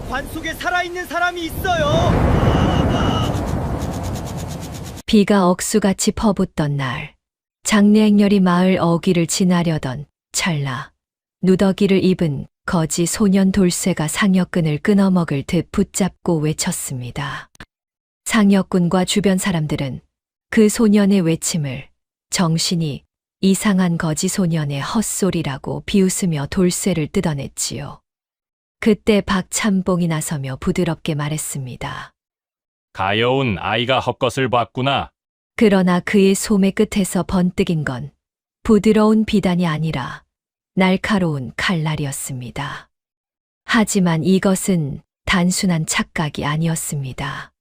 관 속에 살아있는 사람이 있어요. 비가 억수같이 퍼붓던 날, 장례 행렬이 마을 어귀를 지나려던 찰나, 누더기를 입은 거지 소년 돌쇠가 상여꾼을 끊어먹을 듯 붙잡고 외쳤습니다. 상여꾼과 주변 사람들은 그 소년의 외침을 정신이 이상한 거지 소년의 헛소리라고 비웃으며 돌쇠를 뜯어냈지요. 그때 박참봉이 나서며 부드럽게 말했습니다. 가여운 아이가 헛것을 봤구나. 그러나 그의 소매 끝에서 번뜩인 건 부드러운 비단이 아니라 날카로운 칼날이었습니다. 하지만 이것은 단순한 착각이 아니었습니다.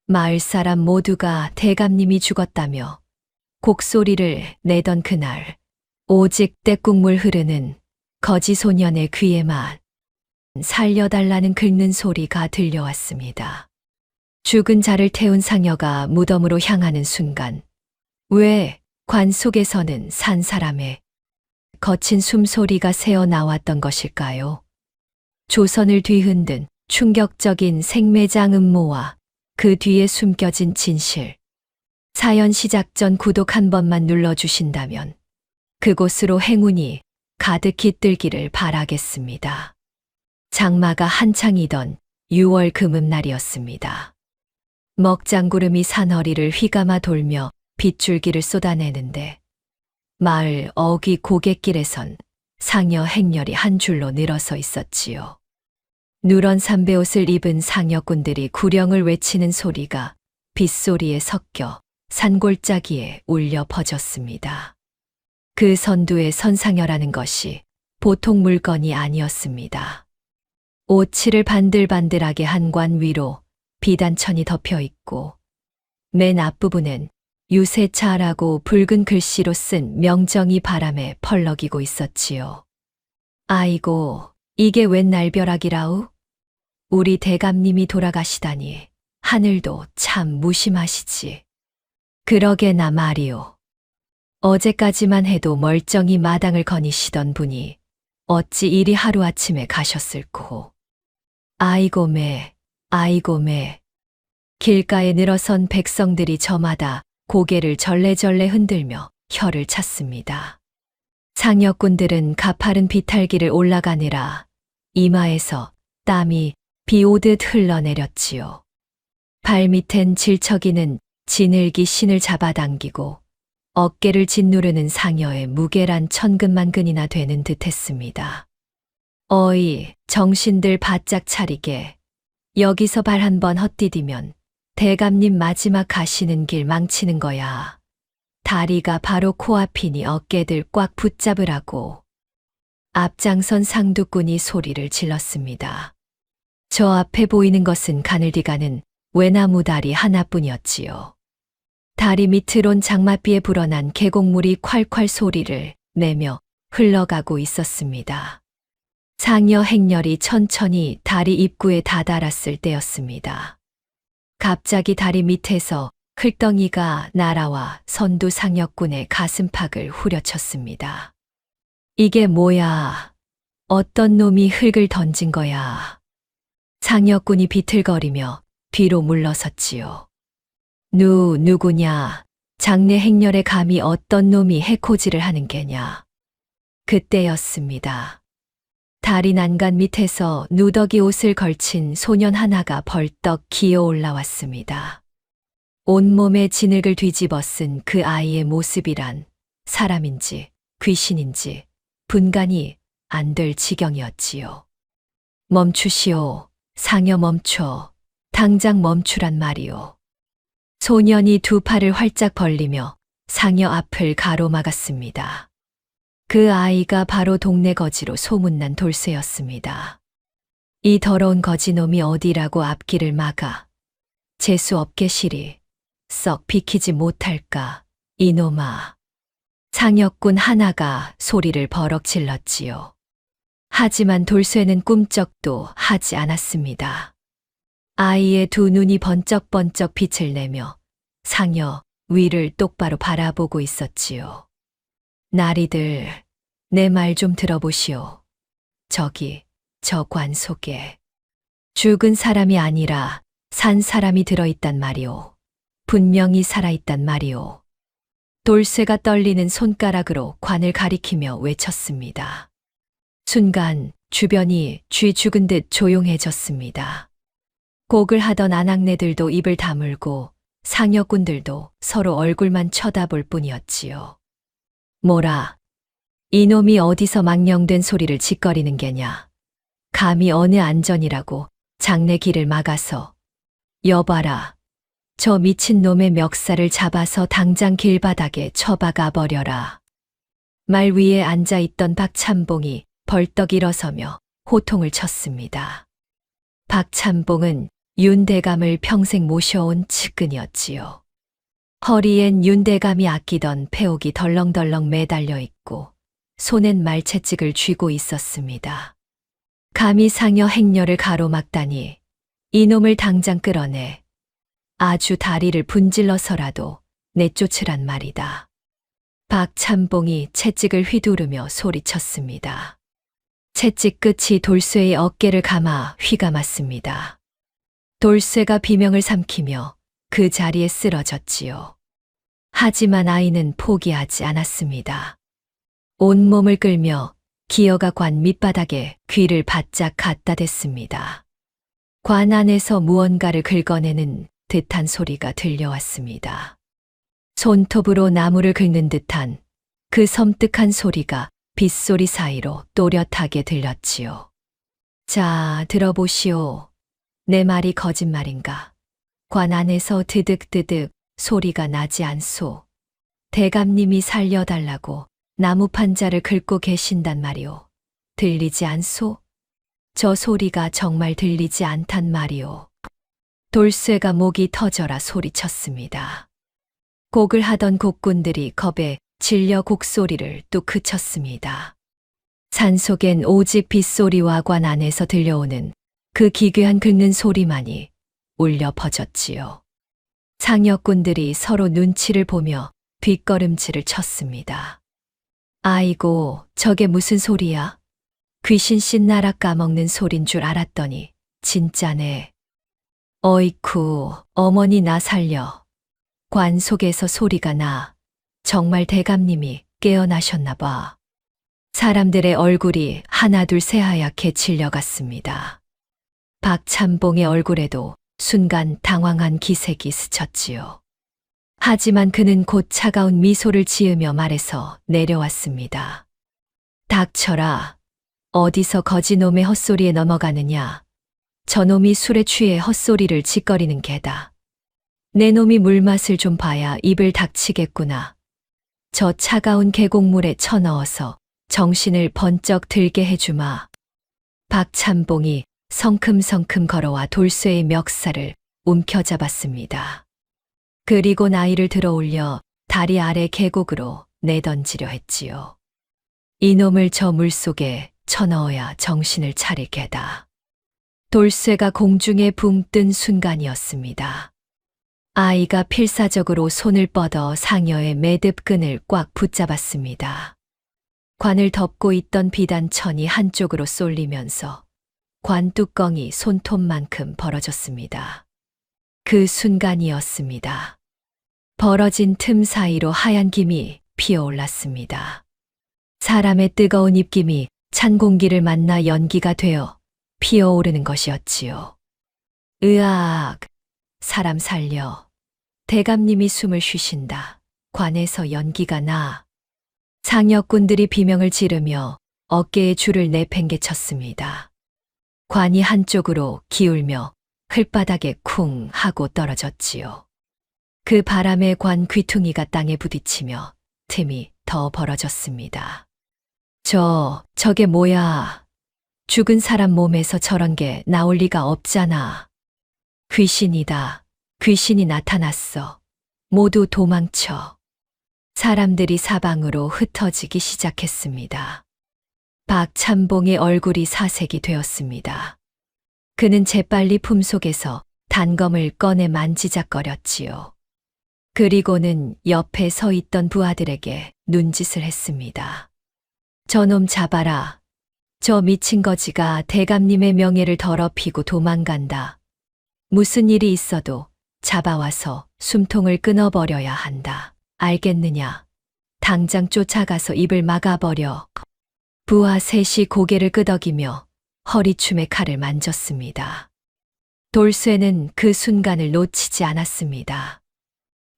마을 사람 모두가 대감님이 죽었다며 곡소리를 내던 그날, 오직 떼국물 흐르는 거지 소년의 귀에만 살려달라는 긁는 소리가 들려왔습니다. 죽은 자를 태운 상여가 무덤으로 향하는 순간, 왜 관 속에서는 산 사람의 거친 숨소리가 새어 나왔던 것일까요? 조선을 뒤흔든 충격적인 생매장 음모와 그 뒤에 숨겨진 진실. 사연 시작 전 구독 한 번만 눌러주신다면 그곳으로 행운이 가득 깃들기를 바라겠습니다. 장마가 한창이던 6월 금음날이었습니다. 먹장구름이 산허리를 휘감아 돌며 빗줄기를 쏟아내는데 마을 어귀 고갯길에선 상여 행렬이 한 줄로 늘어서 있었지요. 누런 삼배옷을 입은 상여꾼들이 구령을 외치는 소리가 빗소리에 섞여 산골짜기에 울려 퍼졌습니다. 그 선두에 선상여라는 것이 보통 물건이 아니었습니다. 오칠을 반들반들하게 한 관 위로 비단천이 덮여 있고 맨 앞부분엔 유세차라고 붉은 글씨로 쓴 명정이 바람에 펄럭이고 있었지요. 아이고, 이게 웬 날벼락이라우? 우리 대감님이 돌아가시다니 하늘도 참 무심하시지. 그러게나 말이오. 어제까지만 해도 멀쩡히 마당을 거니시던 분이 어찌 이리 하루아침에 가셨을꼬. 아이고 매, 아이고 매. 길가에 늘어선 백성들이 저마다 고개를 절레절레 흔들며 혀를 찼습니다. 상여꾼들은 가파른 비탈길을 올라가느라 이마에서 땀이 비 오듯 흘러내렸지요. 발밑엔 질척이는 지늘기 신을 잡아당기고 어깨를 짓누르는 상여의 무게란 천근만근이나 되는 듯했습니다. 어이, 정신들 바짝 차리게. 여기서 발 한번 헛디디면 대감님 마지막 가시는 길 망치는 거야. 다리가 바로 코앞이니 어깨들 꽉 붙잡으라고. 앞장선 상두꾼이 소리를 질렀습니다. 저 앞에 보이는 것은 가늘디 가는 외나무 다리 하나뿐이었지요. 다리 밑으론 장맛비에 불어난 계곡물이 콸콸 소리를 내며 흘러가고 있었습니다. 상여 행렬이 천천히 다리 입구에 다다랐을 때였습니다. 갑자기 다리 밑에서 흘덩이가 날아와 선두 상여꾼의 가슴팍을 후려쳤습니다. 이게 뭐야? 어떤 놈이 흙을 던진 거야? 상여꾼이 비틀거리며 뒤로 물러섰지요. 누구냐? 장례 행렬에 감히 어떤 놈이 해코지를 하는 게냐? 그때였습니다. 다리 난간 밑에서 누더기 옷을 걸친 소년 하나가 벌떡 기어 올라왔습니다. 온몸에 진흙을 뒤집어 쓴 그 아이의 모습이란 사람인지 귀신인지 분간이 안 될 지경이었지요. 멈추시오. 상여 멈춰. 당장 멈추란 말이오. 소년이 두 팔을 활짝 벌리며 상여 앞을 가로막았습니다. 그 아이가 바로 동네 거지로 소문난 돌쇠였습니다. 이 더러운 거지놈이 어디라고 앞길을 막아 재수 없게 시리 썩 비키지 못할까 이놈아. 상여꾼 하나가 소리를 버럭 질렀지요. 하지만 돌쇠는 꿈쩍도 하지 않았습니다. 아이의 두 눈이 번쩍번쩍 빛을 내며 상여 위를 똑바로 바라보고 있었지요. 나리들, 내 말 좀 들어보시오. 저기, 저 관 속에 죽은 사람이 아니라 산 사람이 들어있단 말이오. 분명히 살아있단 말이오. 돌쇠가 떨리는 손가락으로 관을 가리키며 외쳤습니다. 순간 주변이 쥐 죽은 듯 조용해졌습니다. 곡을 하던 아낙네들도 입을 다물고 상여꾼들도 서로 얼굴만 쳐다볼 뿐이었지요. 뭐라, 이놈이 어디서 망령된 소리를 짓거리는 게냐. 감히 어느 안전이라고 장내 길을 막아서. 여봐라, 저 미친 놈의 멱살을 잡아서 당장 길바닥에 처박아 버려라. 말 위에 앉아있던 박참봉이 벌떡 일어서며 호통을 쳤습니다. 박참봉은 윤대감을 평생 모셔온 측근이었지요. 허리엔 윤대감이 아끼던 패옥이 덜렁덜렁 매달려 있고 손엔 말채찍을 쥐고 있었습니다. 감히 상여 행렬을 가로막다니 이놈을 당장 끌어내 아주 다리를 분질러서라도 내쫓으란 말이다. 박참봉이 채찍을 휘두르며 소리쳤습니다. 채찍 끝이 돌쇠의 어깨를 감아 휘감았습니다. 돌쇠가 비명을 삼키며 그 자리에 쓰러졌지요. 하지만 아이는 포기하지 않았습니다. 온몸을 끌며 기어가 관 밑바닥에 귀를 바짝 갖다 댔습니다. 관 안에서 무언가를 긁어내는 듯한 소리가 들려왔습니다. 손톱으로 나무를 긁는 듯한 그 섬뜩한 소리가 빗소리 사이로 또렷하게 들렸지요. 자, 들어보시오. 내 말이 거짓말인가? 관 안에서 드득드득 소리가 나지 않소. 대감님이 살려달라고 나무 판자를 긁고 계신단 말이오. 들리지 않소? 저 소리가 정말 들리지 않단 말이오. 돌쇠가 목이 터져라 소리쳤습니다. 곡을 하던 곡군들이 겁에 질려 곡소리를 뚝 그쳤습니다. 산속엔 오직 빗소리와 관 안에서 들려오는 그 기괴한 긁는 소리만이 울려 퍼졌지요. 상여꾼들이 서로 눈치를 보며 뒷걸음질을 쳤습니다. 아이고, 저게 무슨 소리야? 귀신 씻나락 까먹는 소린 줄 알았더니 진짜네. 어이쿠, 어머니 나 살려. 관 속에서 소리가 나. 정말 대감님이 깨어나셨나 봐. 사람들의 얼굴이 하나둘 새하얗게 질려갔습니다. 박참봉의 얼굴에도 순간 당황한 기색이 스쳤지요. 하지만 그는 곧 차가운 미소를 지으며 말해서 내려왔습니다. 닥쳐라. 어디서 거지놈의 헛소리에 넘어가느냐. 저놈이 술에 취해 헛소리를 짓거리는 개다. 내 놈이 물맛을 좀 봐야 입을 닥치겠구나. 저 차가운 계곡물에 쳐넣어서 정신을 번쩍 들게 해주마. 박참봉이 성큼성큼 걸어와 돌쇠의 멱살을 움켜잡았습니다. 그리고 나이를 들어 올려 다리 아래 계곡으로 내던지려 했지요. 이놈을 저 물속에 쳐넣어야 정신을 차릴 게다. 돌쇠가 공중에 붕 뜬 순간이었습니다. 아이가 필사적으로 손을 뻗어 상여의 매듭끈을 꽉 붙잡았습니다. 관을 덮고 있던 비단천이 한쪽으로 쏠리면서 관 뚜껑이 손톱만큼 벌어졌습니다. 그 순간이었습니다. 벌어진 틈 사이로 하얀 김이 피어올랐습니다. 사람의 뜨거운 입김이 찬 공기를 만나 연기가 되어 피어오르는 것이었지요. 으악! 사람 살려. 대감님이 숨을 쉬신다. 관에서 연기가 나. 상여꾼들이 비명을 지르며 어깨에 줄을 내팽개쳤습니다. 관이 한쪽으로 기울며 흘바닥에 쿵 하고 떨어졌지요. 그 바람에 관 귀퉁이가 땅에 부딪히며 틈이 더 벌어졌습니다. 저게 뭐야? 죽은 사람 몸에서 저런 게 나올 리가 없잖아. 귀신이다. 귀신이 나타났어. 모두 도망쳐. 사람들이 사방으로 흩어지기 시작했습니다. 박참봉의 얼굴이 사색이 되었습니다. 그는 재빨리 품속에서 단검을 꺼내 만지작거렸지요. 그리고는 옆에 서 있던 부하들에게 눈짓을 했습니다. 저놈 잡아라. 저 미친 거지가 대감님의 명예를 더럽히고 도망간다. 무슨 일이 있어도 잡아와서 숨통을 끊어버려야 한다. 알겠느냐? 당장 쫓아가서 입을 막아버려. 부하 셋이 고개를 끄덕이며 허리춤에 칼을 만졌습니다. 돌쇠는 그 순간을 놓치지 않았습니다.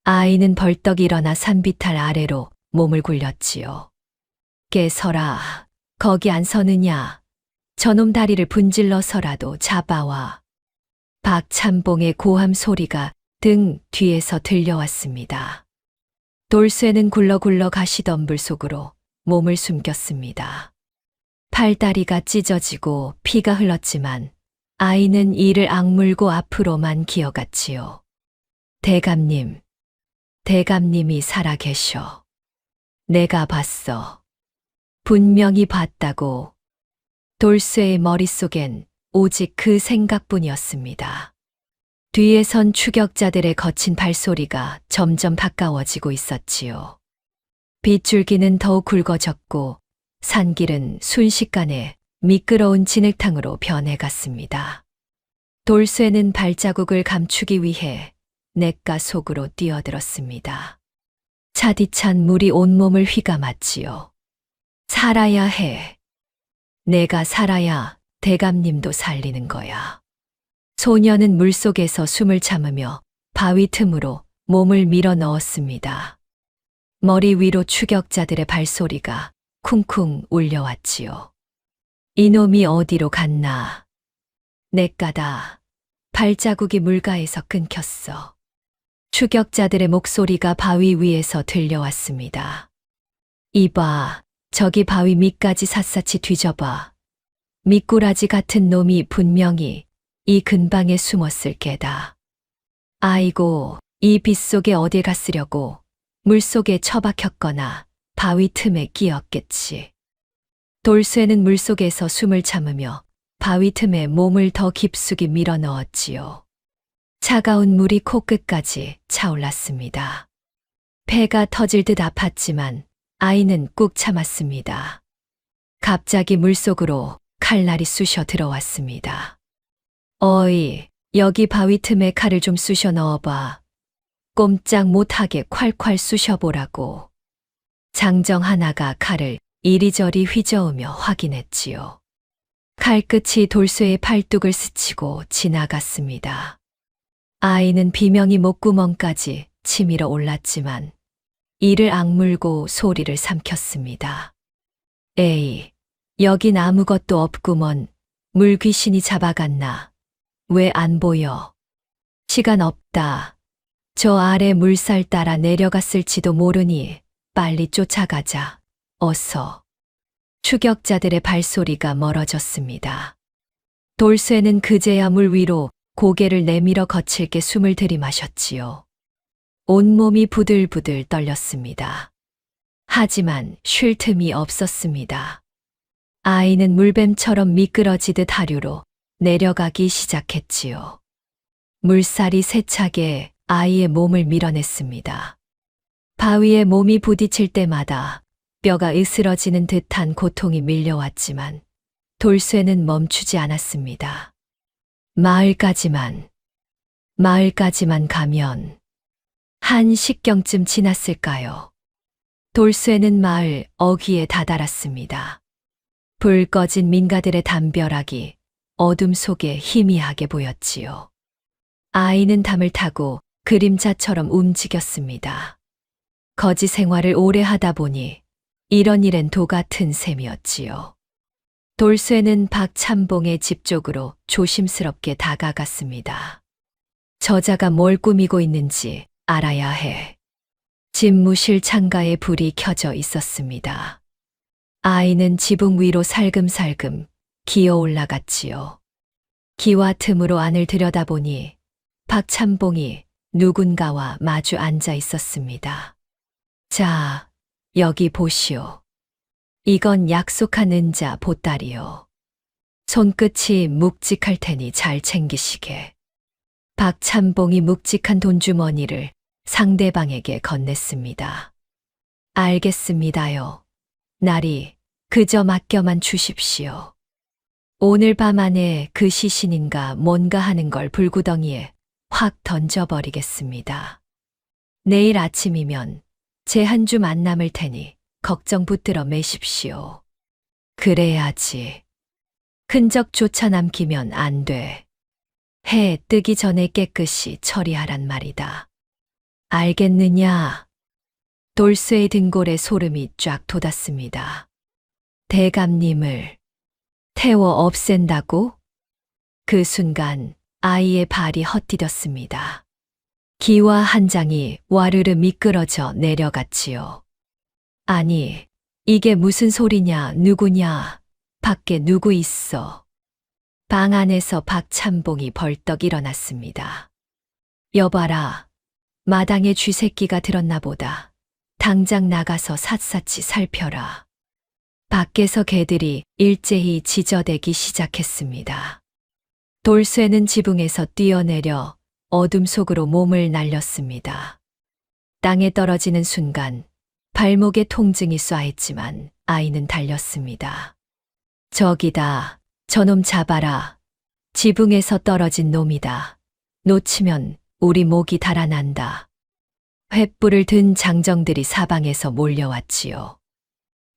아이는 벌떡 일어나 산비탈 아래로 몸을 굴렸지요. 깨서라. 거기 안 서느냐. 저놈 다리를 분질러서라도 잡아와. 박찬봉의 고함 소리가 등 뒤에서 들려왔습니다. 돌쇠는 굴러굴러 가시덤불 속으로 몸을 숨겼습니다. 팔다리가 찢어지고 피가 흘렀지만 아이는 이를 악물고 앞으로만 기어갔지요. 대감님, 대감님이 살아계셔. 내가 봤어. 분명히 봤다고. 돌쇠의 머릿속엔 오직 그 생각뿐이었습니다. 뒤에 선 추격자들의 거친 발소리가 점점 가까워지고 있었지요. 빗줄기는 더욱 굵어졌고 산길은 순식간에 미끄러운 진흙탕으로 변해갔습니다. 돌쇠는 발자국을 감추기 위해 냇가 속으로 뛰어들었습니다. 차디찬 물이 온몸을 휘감았지요. 살아야 해. 내가 살아야 대감님도 살리는 거야. 소녀는 물속에서 숨을 참으며 바위 틈으로 몸을 밀어 넣었습니다. 머리 위로 추격자들의 발소리가 쿵쿵 울려왔지요. 이놈이 어디로 갔나? 냇가다. 발자국이 물가에서 끊겼어. 추격자들의 목소리가 바위 위에서 들려왔습니다. 이봐, 저기 바위 밑까지 샅샅이 뒤져봐. 미꾸라지 같은 놈이 분명히 이 근방에 숨었을 게다. 아이고, 이 빗속에 어딜 갔으려고 물속에 처박혔거나 바위 틈에 끼었겠지. 돌쇠는 물속에서 숨을 참으며 바위 틈에 몸을 더 깊숙이 밀어 넣었지요. 차가운 물이 코끝까지 차올랐습니다. 배가 터질 듯 아팠지만 아이는 꾹 참았습니다. 갑자기 물속으로 칼날이 쑤셔 들어왔습니다. 어이, 여기 바위 틈에 칼을 좀 쑤셔 넣어봐. 꼼짝 못하게 콸콸 쑤셔보라고. 장정 하나가 칼을 이리저리 휘저으며 확인했지요. 칼끝이 돌쇠의 팔뚝을 스치고 지나갔습니다. 아이는 비명이 목구멍까지 치밀어 올랐지만 이를 악물고 소리를 삼켰습니다. 에이, 여긴 아무것도 없구먼. 물귀신이 잡아갔나? 왜 안 보여? 시간 없다. 저 아래 물살 따라 내려갔을지도 모르니 빨리 쫓아가자. 어서. 추격자들의 발소리가 멀어졌습니다. 돌쇠는 그제야 물 위로 고개를 내밀어 거칠게 숨을 들이마셨지요. 온몸이 부들부들 떨렸습니다. 하지만 쉴 틈이 없었습니다. 아이는 물뱀처럼 미끄러지듯 하류로 내려가기 시작했지요. 물살이 세차게 아이의 몸을 밀어냈습니다. 바위에 몸이 부딪힐 때마다 뼈가 으스러지는 듯한 고통이 밀려왔지만 돌쇠는 멈추지 않았습니다. 마을까지만 가면 한 식경쯤 지났을까요? 돌쇠는 마을 어귀에 다다랐습니다. 불 꺼진 민가들의 담벼락이 어둠 속에 희미하게 보였지요. 아이는 담을 타고 그림자처럼 움직였습니다. 거지 생활을 오래 하다 보니 이런 일엔 도 같은 셈이었지요. 돌쇠는 박찬봉의 집 쪽으로 조심스럽게 다가갔습니다. 저자가 뭘 꾸미고 있는지 알아야 해. 집무실 창가에 불이 켜져 있었습니다. 아이는 지붕 위로 살금살금 기어 올라갔지요. 기와 틈으로 안을 들여다보니 박찬봉이 누군가와 마주 앉아 있었습니다. 자, 여기 보시오. 이건 약속한 은자 보따리요. 손끝이 묵직할 테니 잘 챙기시게. 박찬봉이 묵직한 돈주머니를 상대방에게 건넸습니다. 알겠습니다요. 날이 그저 맡겨만 주십시오. 오늘 밤 안에 그 시신인가 뭔가 하는 걸 불구덩이에 확 던져버리겠습니다. 내일 아침이면 제 한 줌 안 남을 테니 걱정 붙들어 매십시오. 그래야지. 흔적조차 남기면 안 돼. 해 뜨기 전에 깨끗이 처리하란 말이다. 알겠느냐? 돌쇠의 등골에 소름이 쫙 돋았습니다. 대감님을 태워 없앤다고? 그 순간 아이의 발이 헛디뎠습니다. 기와 한 장이 와르르 미끄러져 내려갔지요. 아니, 이게 무슨 소리냐, 누구냐, 밖에 누구 있어. 방 안에서 박찬봉이 벌떡 일어났습니다. 여봐라, 마당에 쥐새끼가 들었나 보다. 당장 나가서 샅샅이 살펴라. 밖에서 개들이 일제히 지저대기 시작했습니다. 돌쇠는 지붕에서 뛰어내려 어둠 속으로 몸을 날렸습니다. 땅에 떨어지는 순간 발목에 통증이 쏴했지만 아이는 달렸습니다. 저기다, 저놈 잡아라. 지붕에서 떨어진 놈이다. 놓치면 우리 목이 달아난다. 횃불을 든 장정들이 사방에서 몰려왔지요.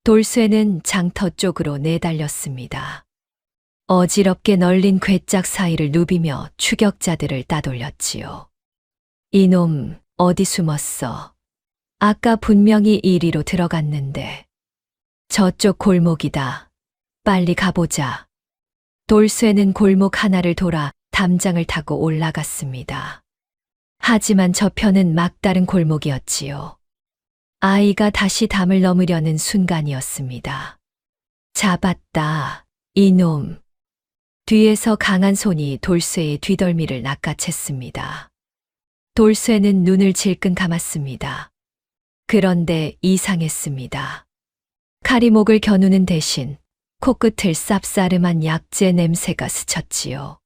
돌쇠는 장터 쪽으로 내달렸습니다. 어지럽게 널린 괴짝 사이를 누비며 추격자들을 따돌렸지요. 이놈 어디 숨었어? 아까 분명히 이리로 들어갔는데. 저쪽 골목이다. 빨리 가보자. 돌쇠는 골목 하나를 돌아 담장을 타고 올라갔습니다. 하지만 저편은 막다른 골목이었지요. 아이가 다시 담을 넘으려는 순간이었습니다. 잡았다, 이놈. 뒤에서 강한 손이 돌쇠의 뒤덜미를 낚아챘습니다. 돌쇠는 눈을 질끈 감았습니다. 그런데 이상했습니다. 칼이 목을 겨누는 대신 코끝을 쌉싸름한 약재 냄새가 스쳤지요.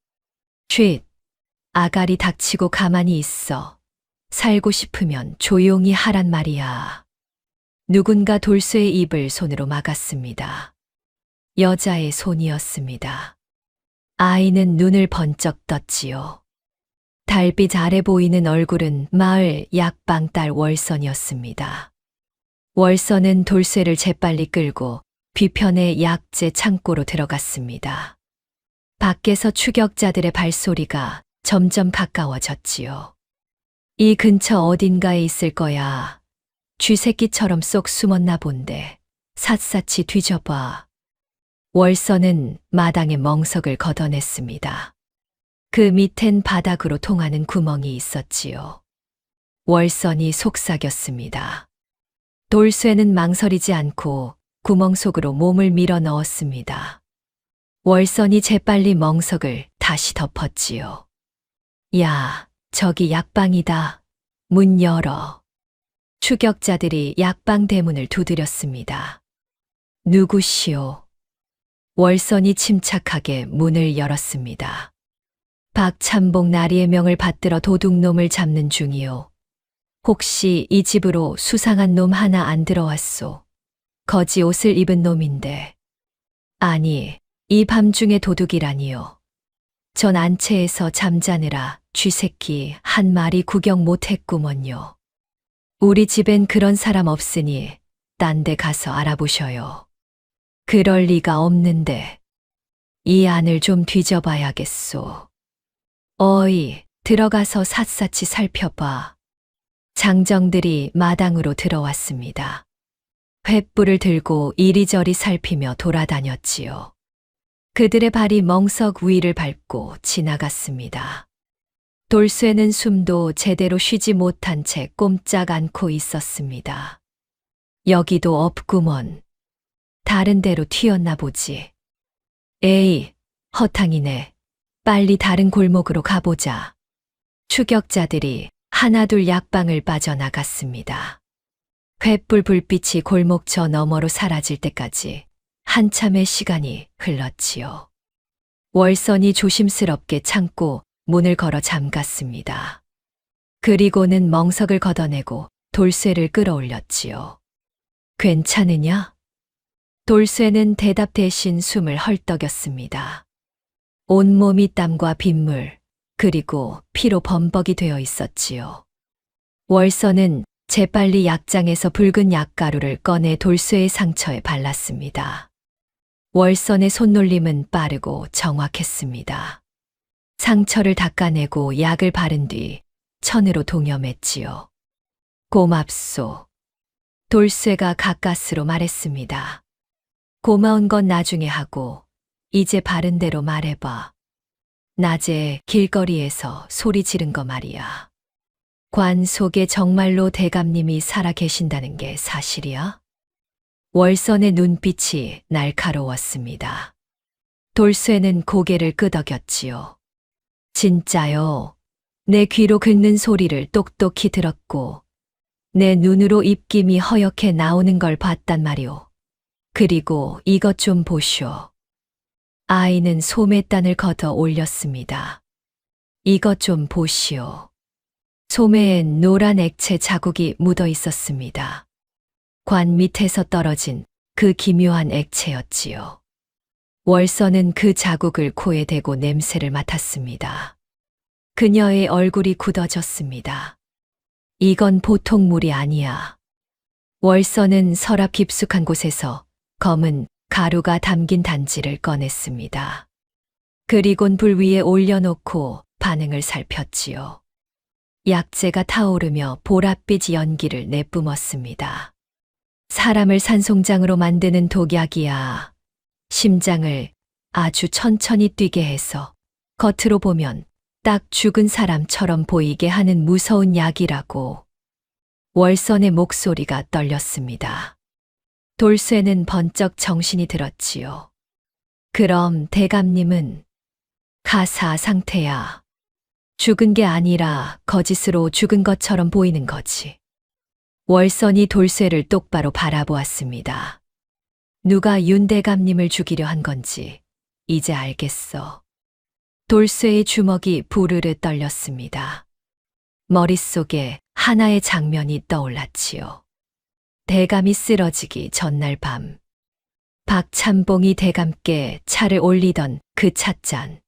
쉿! 아가리 닥치고 가만히 있어. 살고 싶으면 조용히 하란 말이야. 누군가 돌쇠의 입을 손으로 막았습니다. 여자의 손이었습니다. 아이는 눈을 번쩍 떴지요. 달빛 아래 보이는 얼굴은 마을 약방 딸 월선이었습니다. 월선은 돌쇠를 재빨리 끌고 뒤편의 약재 창고로 들어갔습니다. 밖에서 추격자들의 발소리가 점점 가까워졌지요. 이 근처 어딘가에 있을 거야. 쥐새끼처럼 쏙 숨었나 본데 샅샅이 뒤져봐. 월선은 마당에 멍석을 걷어냈습니다. 그 밑엔 바닥으로 통하는 구멍이 있었지요. 월선이 속삭였습니다. 돌쇠는 망설이지 않고 구멍 속으로 몸을 밀어 넣었습니다. 월선이 재빨리 멍석을 다시 덮었지요. 야, 저기 약방이다. 문 열어. 추격자들이 약방 대문을 두드렸습니다. 누구시오? 월선이 침착하게 문을 열었습니다. 박찬봉 나리의 명을 받들어 도둑놈을 잡는 중이오. 혹시 이 집으로 수상한 놈 하나 안 들어왔소? 거지 옷을 입은 놈인데. 아니, 이 밤중에 도둑이라니요. 전 안채에서 잠자느라 쥐새끼 한 마리 구경 못했구먼요. 우리 집엔 그런 사람 없으니 딴 데 가서 알아보셔요. 그럴 리가 없는데. 이 안을 좀 뒤져봐야겠소. 어이, 들어가서 샅샅이 살펴봐. 장정들이 마당으로 들어왔습니다. 횃불을 들고 이리저리 살피며 돌아다녔지요. 그들의 발이 멍석 위를 밟고 지나갔습니다. 돌쇠는 숨도 제대로 쉬지 못한 채 꼼짝 않고 있었습니다. 여기도 없구먼. 다른 데로 튀었나 보지. 에이, 허탕이네. 빨리 다른 골목으로 가보자. 추격자들이 하나둘 약방을 빠져나갔습니다. 횃불 불빛이 골목 저 너머로 사라질 때까지 한참의 시간이 흘렀지요. 월선이 조심스럽게 창고 문을 걸어 잠갔습니다. 그리고는 멍석을 걷어내고 돌쇠를 끌어올렸지요. 괜찮으냐? 돌쇠는 대답 대신 숨을 헐떡였습니다. 온몸이 땀과 빗물, 그리고 피로 범벅이 되어 있었지요. 월선은 재빨리 약장에서 붉은 약가루를 꺼내 돌쇠의 상처에 발랐습니다. 월선의 손놀림은 빠르고 정확했습니다. 상처를 닦아내고 약을 바른 뒤 천으로 동염했지요. 고맙소. 돌쇠가 가까스로 말했습니다. 고마운 건 나중에 하고 이제 바른 대로 말해봐. 낮에 길거리에서 소리 지른 거 말이야. 관 속에 정말로 대감님이 살아 계신다는 게 사실이야? 월선의 눈빛이 날카로웠습니다. 돌쇠는 고개를 끄덕였지요. 진짜요. 내 귀로 긁는 소리를 똑똑히 들었고 내 눈으로 입김이 허옇게 나오는 걸 봤단 말이오. 그리고 이것 좀 보쇼. 아이는 소매단을 걷어 올렸습니다. 이것 좀 보시오. 소매엔 노란 액체 자국이 묻어 있었습니다. 관 밑에서 떨어진 그 기묘한 액체였지요. 월선은 그 자국을 코에 대고 냄새를 맡았습니다. 그녀의 얼굴이 굳어졌습니다. 이건 보통 물이 아니야. 월선은 서랍 깊숙한 곳에서 검은 가루가 담긴 단지를 꺼냈습니다. 그리곤 불 위에 올려놓고 반응을 살폈지요. 약재가 타오르며 보랏빛 연기를 내뿜었습니다. 사람을 산송장으로 만드는 독약이야. 심장을 아주 천천히 뛰게 해서 겉으로 보면 딱 죽은 사람처럼 보이게 하는 무서운 약이라고. 월선의 목소리가 떨렸습니다. 돌쇠는 번쩍 정신이 들었지요. 그럼 대감님은 가사 상태야. 죽은 게 아니라 거짓으로 죽은 것처럼 보이는 거지. 월선이 돌쇠를 똑바로 바라보았습니다. 누가 윤 대감님을 죽이려 한 건지 이제 알겠어. 돌쇠의 주먹이 부르르 떨렸습니다. 머릿속에 하나의 장면이 떠올랐지요. 대감이 쓰러지기 전날 밤, 박참봉이 대감께 차를 올리던 그 찻잔.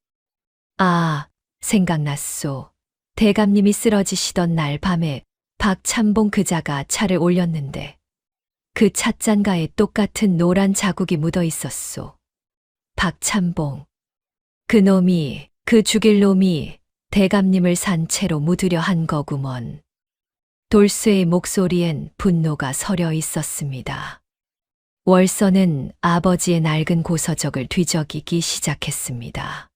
아, 생각났소. 대감님이 쓰러지시던 날 밤에 박참봉 그자가 차를 올렸는데 그 찻잔가에 똑같은 노란 자국이 묻어 있었소. 박참봉. 그 죽일 놈이 대감님을 산채로 묻으려 한 거구먼. 돌쇠의 목소리엔 분노가 서려 있었습니다. 월선은 아버지의 낡은 고서적을 뒤적이기 시작했습니다.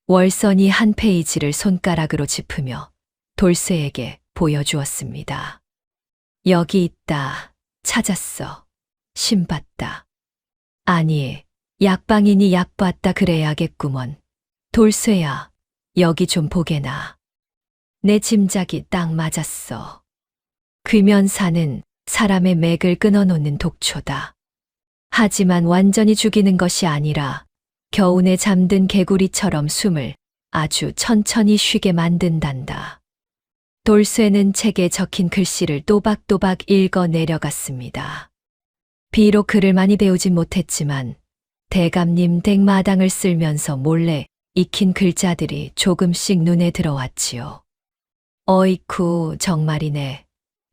월선이 한 페이지를 손가락으로 짚으며 돌쇠에게 보여주었습니다. 여기 있다. 찾았어. 심 봤다. 아니, 약방이니 약 봤다 그래야겠구먼. 돌쇠야, 여기 좀 보게나. 내 짐작이 딱 맞았어. 귀면사는 사람의 맥을 끊어놓는 독초다. 하지만 완전히 죽이는 것이 아니라 겨우내 잠든 개구리처럼 숨을 아주 천천히 쉬게 만든단다. 돌쇠는 책에 적힌 글씨를 또박또박 읽어 내려갔습니다. 비록 글을 많이 배우진 못했지만 대감님 댁마당을 쓸면서 몰래 익힌 글자들이 조금씩 눈에 들어왔지요. 어이쿠, 정말이네.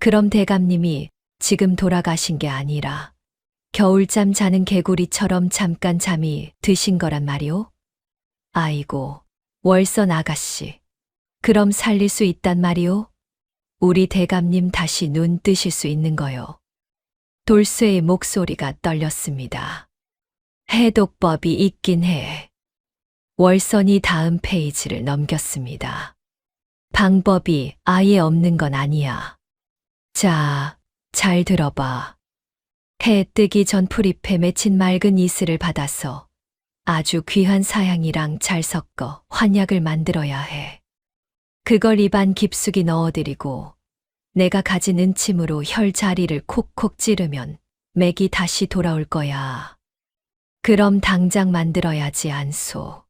그럼 대감님이 지금 돌아가신 게 아니라 겨울잠 자는 개구리처럼 잠깐 잠이 드신 거란 말이오? 아이고, 월선 아가씨. 그럼 살릴 수 있단 말이오? 우리 대감님 다시 눈 뜨실 수 있는 거요. 돌쇠의 목소리가 떨렸습니다. 해독법이 있긴 해. 월선이 다음 페이지를 넘겼습니다. 방법이 아예 없는 건 아니야. 자, 잘 들어봐. 해 뜨기 전 풀잎에 맺힌 맑은 이슬을 받아서 아주 귀한 사향이랑 잘 섞어 환약을 만들어야 해. 그걸 입안 깊숙이 넣어드리고 내가 가진 은침으로 혈 자리를 콕콕 찌르면 맥이 다시 돌아올 거야. 그럼 당장 만들어야지 않소.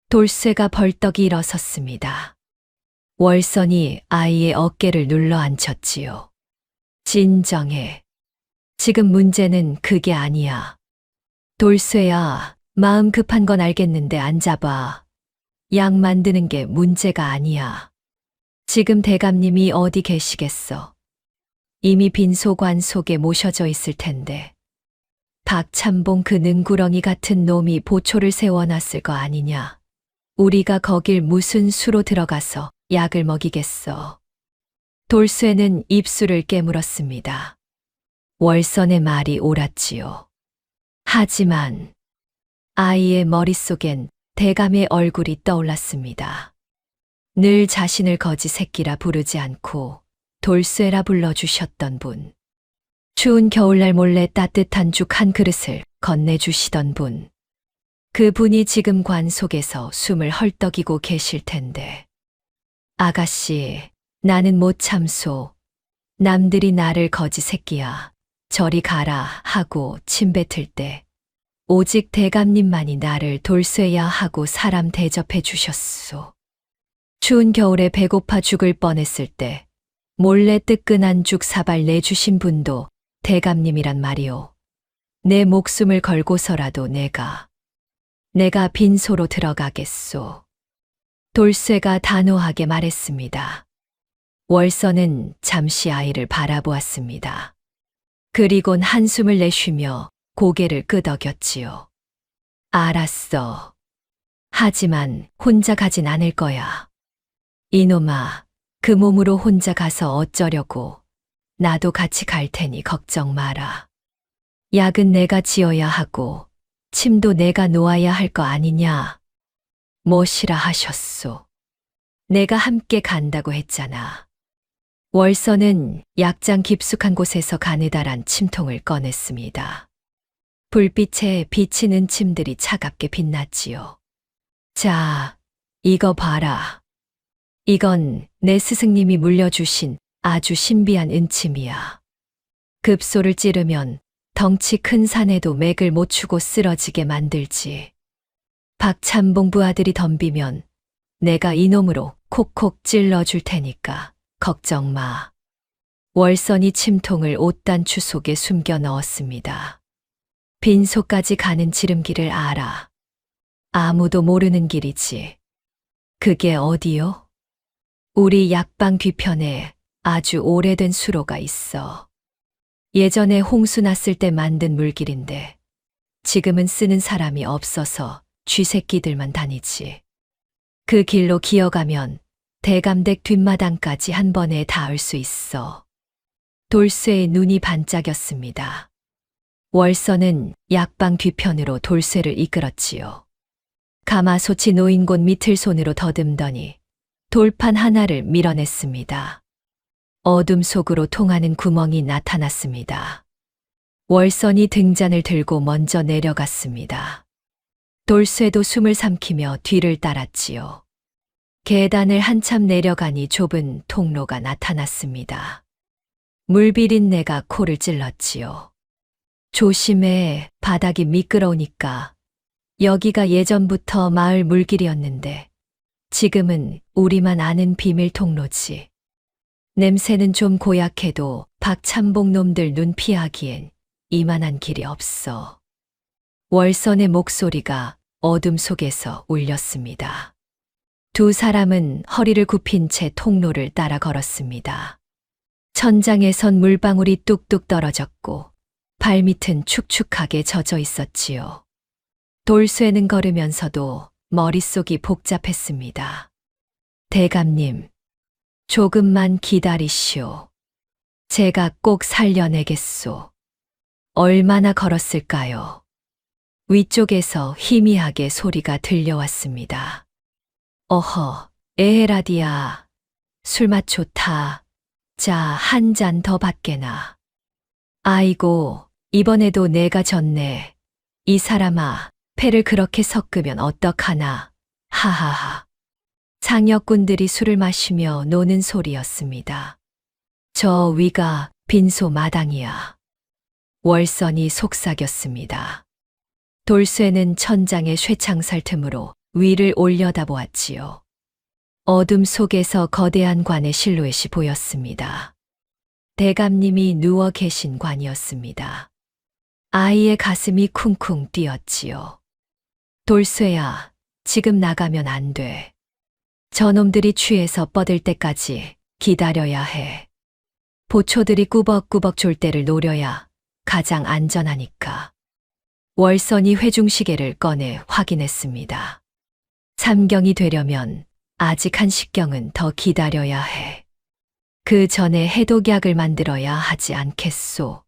돌쇠가 벌떡 일어섰습니다. 월선이 아이의 어깨를 눌러 앉혔지요. 진정해. 지금 문제는 그게 아니야. 돌쇠야, 마음 급한 건 알겠는데 앉아봐. 약 만드는 게 문제가 아니야. 지금 대감님이 어디 계시겠어? 이미 빈소관 속에 모셔져 있을 텐데. 박참봉 그 능구렁이 같은 놈이 보초를 세워놨을 거 아니냐. 우리가 거길 무슨 수로 들어가서 약을 먹이겠어. 돌쇠는 입술을 깨물었습니다. 월선의 말이 옳았지요. 하지만 아이의 머릿속엔 대감의 얼굴이 떠올랐습니다. 늘 자신을 거지 새끼라 부르지 않고 돌쇠라 불러주셨던 분. 추운 겨울날 몰래 따뜻한 죽 한 그릇을 건네주시던 분. 그분이 지금 관 속에서 숨을 헐떡이고 계실 텐데. 아가씨, 나는 못 참소. 남들이 나를 거지 새끼야, 저리 가라 하고 침뱉을 때 오직 대감님만이 나를 돌쇠야 하고 사람 대접해 주셨소. 추운 겨울에 배고파 죽을 뻔했을 때 몰래 뜨끈한 죽 사발 내주신 분도 대감님이란 말이오. 내 목숨을 걸고서라도 내가 빈소로 들어가겠소. 돌쇠가 단호하게 말했습니다. 월선은 잠시 아이를 바라보았습니다. 그리곤 한숨을 내쉬며 고개를 끄덕였지요. 알았어. 하지만 혼자 가진 않을 거야. 이놈아, 그 몸으로 혼자 가서 어쩌려고. 나도 같이 갈 테니 걱정 마라. 약은 내가 지어야 하고 침도 내가 놓아야 할 거 아니냐. 뭐시라 하셨소. 내가 함께 간다고 했잖아. 월선은 약장 깊숙한 곳에서 가느다란 침통을 꺼냈습니다. 불빛에 비치는 침들이 차갑게 빛났지요. 자, 이거 봐라. 이건 내 스승님이 물려주신 아주 신비한 은침이야. 급소를 찌르면 덩치 큰 산에도 맥을 못 추고 쓰러지게 만들지. 박참봉 부하들이 덤비면 내가 이놈으로 콕콕 찔러줄 테니까 걱정 마. 월선이 침통을 옷단추 속에 숨겨 넣었습니다. 빈소까지 가는 지름길을 알아. 아무도 모르는 길이지. 그게 어디요? 우리 약방 뒤편에 아주 오래된 수로가 있어. 예전에 홍수 났을 때 만든 물길인데 지금은 쓰는 사람이 없어서 쥐새끼들만 다니지. 그 길로 기어가면 대감댁 뒷마당까지 한 번에 닿을 수 있어. 돌쇠의 눈이 반짝였습니다. 월선은 약방 뒤편으로 돌쇠를 이끌었지요. 가마솥이 놓인 곳 밑을 손으로 더듬더니 돌판 하나를 밀어냈습니다. 어둠 속으로 통하는 구멍이 나타났습니다. 월선이 등잔을 들고 먼저 내려갔습니다. 돌쇠도 숨을 삼키며 뒤를 따랐지요. 계단을 한참 내려가니 좁은 통로가 나타났습니다. 물비린내가 코를 찔렀지요. 조심해, 바닥이 미끄러우니까. 여기가 예전부터 마을 물길이었는데 지금은 우리만 아는 비밀 통로지. 냄새는 좀 고약해도 박참봉 놈들 눈 피하기엔 이만한 길이 없어. 월선의 목소리가 어둠 속에서 울렸습니다. 두 사람은 허리를 굽힌 채 통로를 따라 걸었습니다. 천장에선 물방울이 뚝뚝 떨어졌고 발밑은 축축하게 젖어 있었지요. 돌쇠는 걸으면서도 머릿속이 복잡했습니다. 대감님, 조금만 기다리시오. 제가 꼭 살려내겠소. 얼마나 걸었을까요? 위쪽에서 희미하게 소리가 들려왔습니다. 어허, 에헤라디야. 술맛 좋다. 자, 한 잔 더 받게나. 아이고, 이번에도 내가 졌네. 이 사람아, 패를 그렇게 섞으면 어떡하나. 하하하. 상역꾼들이 술을 마시며 노는 소리였습니다. 저 위가 빈소 마당이야. 월선이 속삭였습니다. 돌쇠는 천장의 쇠창살 틈으로 위를 올려다보았지요. 어둠 속에서 거대한 관의 실루엣이 보였습니다. 대감님이 누워 계신 관이었습니다. 아이의 가슴이 쿵쿵 뛰었지요. 돌쇠야, 지금 나가면 안 돼. 저놈들이 취해서 뻗을 때까지 기다려야 해. 보초들이 꾸벅꾸벅 졸 때를 노려야 가장 안전하니까. 월선이 회중시계를 꺼내 확인했습니다. 삼경이 되려면 아직 한 식경은 더 기다려야 해. 그 전에 해독약을 만들어야 하지 않겠소?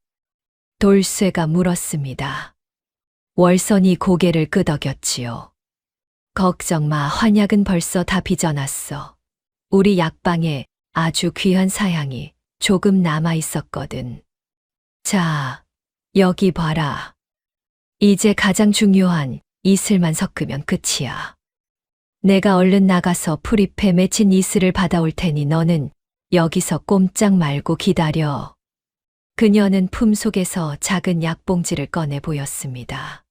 돌쇠가 물었습니다. 월선이 고개를 끄덕였지요. 걱정 마, 환약은 벌써 다 빚어놨어. 우리 약방에 아주 귀한 사양이 조금 남아 있었거든. 자, 여기 봐라. 이제 가장 중요한 이슬만 섞으면 끝이야. 내가 얼른 나가서 풀잎에 맺힌 이슬을 받아올 테니 너는 여기서 꼼짝 말고 기다려. 그녀는 품속에서 작은 약봉지를 꺼내 보였습니다.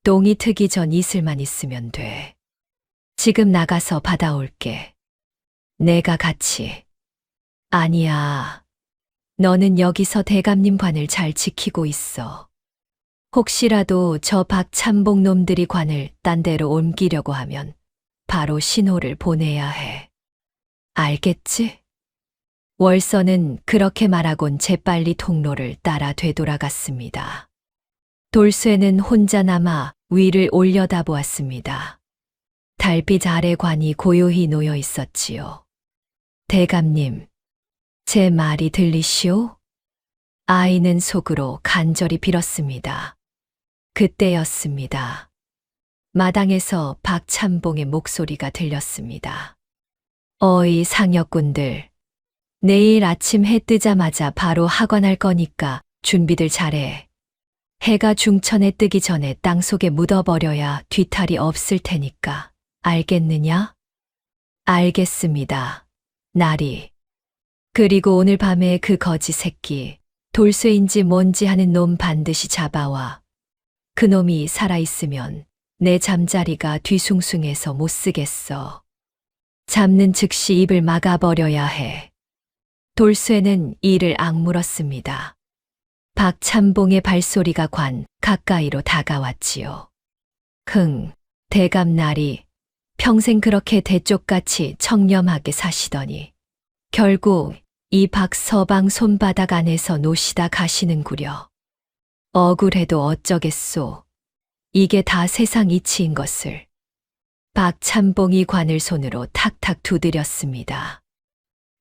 똥이 트기 전 이슬만 있으면 돼. 지금 나가서 받아올게. 내가 같이. 아니야. 너는 여기서 대감님 관을 잘 지키고 있어. 혹시라도 저 박참봉 놈들이 관을 딴 데로 옮기려고 하면 바로 신호를 보내야 해. 알겠지? 월선은 그렇게 말하곤 재빨리 통로를 따라 되돌아갔습니다. 돌쇠는 혼자 남아 위를 올려다보았습니다. 달빛 아래 관이 고요히 놓여 있었지요. 대감님, 제 말이 들리시오? 아이는 속으로 간절히 빌었습니다. 그때였습니다. 마당에서 박참봉의 목소리가 들렸습니다. 어이 상역군들, 내일 아침 해 뜨자마자 바로 하관할 거니까 준비들 잘해. 해가 중천에 뜨기 전에 땅속에 묻어버려야 뒤탈이 없을 테니까. 알겠느냐? 알겠습니다. 나리. 그리고 오늘 밤에 그 거지 새끼, 돌쇠인지 뭔지 하는 놈 반드시 잡아와. 그놈이 살아있으면 내 잠자리가 뒤숭숭해서 못 쓰겠어. 잡는 즉시 입을 막아버려야 해. 돌쇠는 이를 악물었습니다. 박참봉의 발소리가 관 가까이로 다가왔지요. 대감나리, 평생 그렇게 대쪽같이 청렴하게 사시더니 결국 이 박서방 손바닥 안에서 노시다 가시는구려. 억울해도 어쩌겠소. 이게 다 세상 이치인 것을. 박참봉이 관을 손으로 탁탁 두드렸습니다.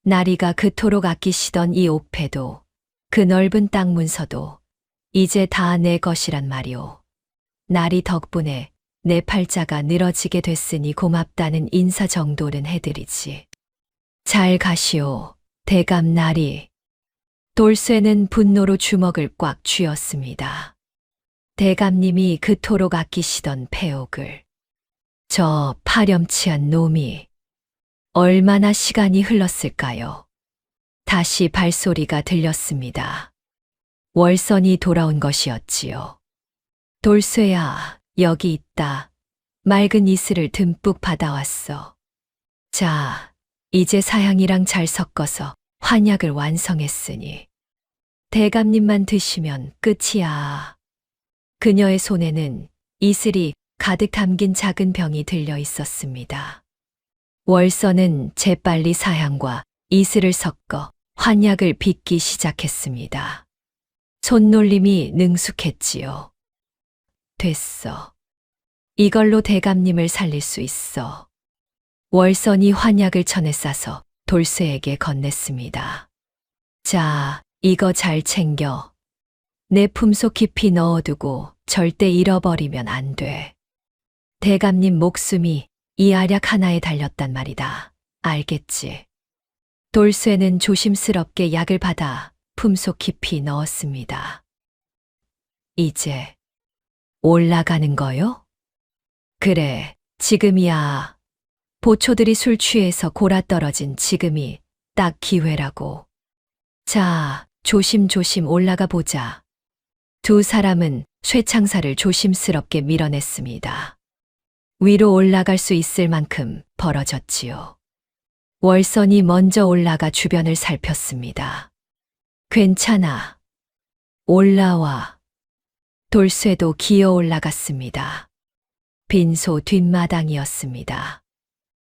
나리가 그토록 아끼시던 이 옥패도 그 넓은 땅 문서도 이제 다 내 것이란 말이오. 나리 덕분에 내 팔자가 늘어지게 됐으니 고맙다는 인사 정도는 해드리지. 잘 가시오, 대감 나리. 돌쇠는 분노로 주먹을 꽉 쥐었습니다. 대감님이 그토록 아끼시던 폐옥을 저 파렴치한 놈이 얼마나 시간이 흘렀을까요? 다시 발소리가 들렸습니다. 월선이 돌아온 것이었지요. 돌쇠야, 여기 있다. 맑은 이슬을 듬뿍 받아왔어. 자, 이제 사향이랑 잘 섞어서 환약을 완성했으니 대감님만 드시면 끝이야. 그녀의 손에는 이슬이 가득 담긴 작은 병이 들려 있었습니다. 월선은 재빨리 사향과 이슬을 섞어 환약을 빚기 시작했습니다. 손놀림이 능숙했지요. 됐어. 이걸로 대감님을 살릴 수 있어. 월선이 환약을 천에 싸서 돌쇠에게 건넸습니다. 자, 이거 잘 챙겨. 내 품속 깊이 넣어두고 절대 잃어버리면 안 돼. 대감님 목숨이 이 알약 하나에 달렸단 말이다. 알겠지? 돌쇠는 조심스럽게 약을 받아 품속 깊이 넣었습니다. 이제 올라가는 거요? 그래, 지금이야. 보초들이 술 취해서 골아떨어진 지금이 딱 기회라고. 자, 조심조심 올라가 보자. 두 사람은 쇠창살을 조심스럽게 밀어냈습니다. 위로 올라갈 수 있을 만큼 벌어졌지요. 월선이 먼저 올라가 주변을 살폈습니다. 괜찮아. 올라와. 돌쇠도 기어 올라갔습니다. 빈소 뒷마당이었습니다.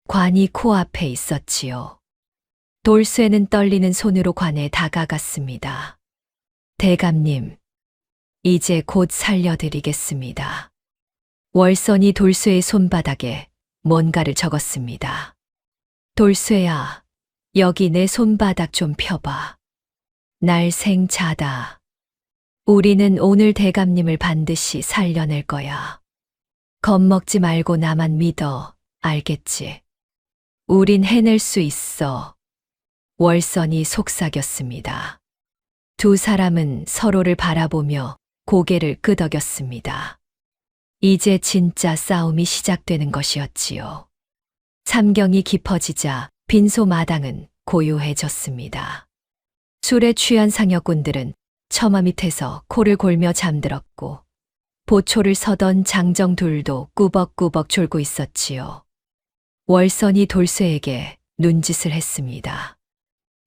관이 코앞에 있었지요. 돌쇠는 떨리는 손으로 관에 다가갔습니다. 대감님, 이제 곧 살려드리겠습니다. 월선이 돌쇠의 손바닥에 뭔가를 적었습니다. 돌쇠야, 여기 내 손바닥 좀 펴봐. 날생자다. 우리는 오늘 대감님을 반드시 살려낼 거야. 겁먹지 말고 나만 믿어. 알겠지? 우린 해낼 수 있어. 월선이 속삭였습니다. 두 사람은 서로를 바라보며 고개를 끄덕였습니다. 이제 진짜 싸움이 시작되는 것이었지요. 삼경이 깊어지자 빈소 마당은 고요해졌습니다. 술에 취한 상여꾼들은 처마 밑에서 코를 골며 잠들었고 보초를 서던 장정둘도 꾸벅꾸벅 졸고 있었지요. 월선이 돌쇠에게 눈짓을 했습니다.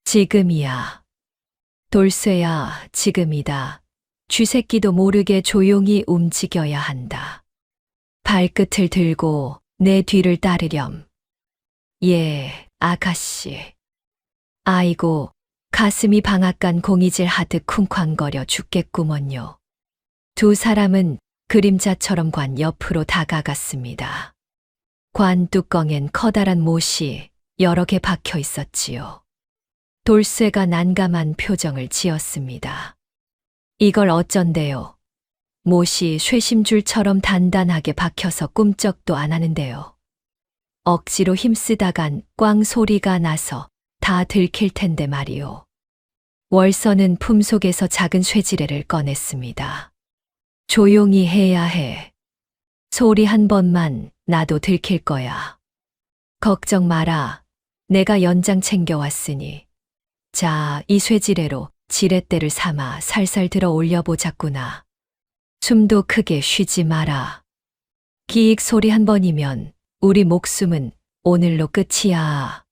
지금이야. 돌쇠야, 지금이다. 쥐새끼도 모르게 조용히 움직여야 한다. 발끝을 들고 내 뒤를 따르렴. 예, 아가씨. 아이고, 가슴이 방앗간 공이질 하듯 쿵쾅거려 죽겠구먼요. 두 사람은 그림자처럼 관 옆으로 다가갔습니다. 관 뚜껑엔 커다란 못이 여러 개 박혀 있었지요. 돌쇠가 난감한 표정을 지었습니다. 이걸 어쩐대요? 못이 쇠심줄처럼 단단하게 박혀서 꿈쩍도 안 하는데요. 억지로 힘쓰다간 꽝 소리가 나서 다 들킬 텐데 말이오. 월선은 품속에서 작은 쇠지레를 꺼냈습니다. 조용히 해야 해. 소리 한 번만 나도 들킬 거야. 걱정 마라. 내가 연장 챙겨왔으니. 자, 이 쇠지레로 지렛대를 삼아 살살 들어 올려보자꾸나. 숨도 크게 쉬지 마라. 기익 소리 한 번이면 우리 목숨은 오늘로 끝이야.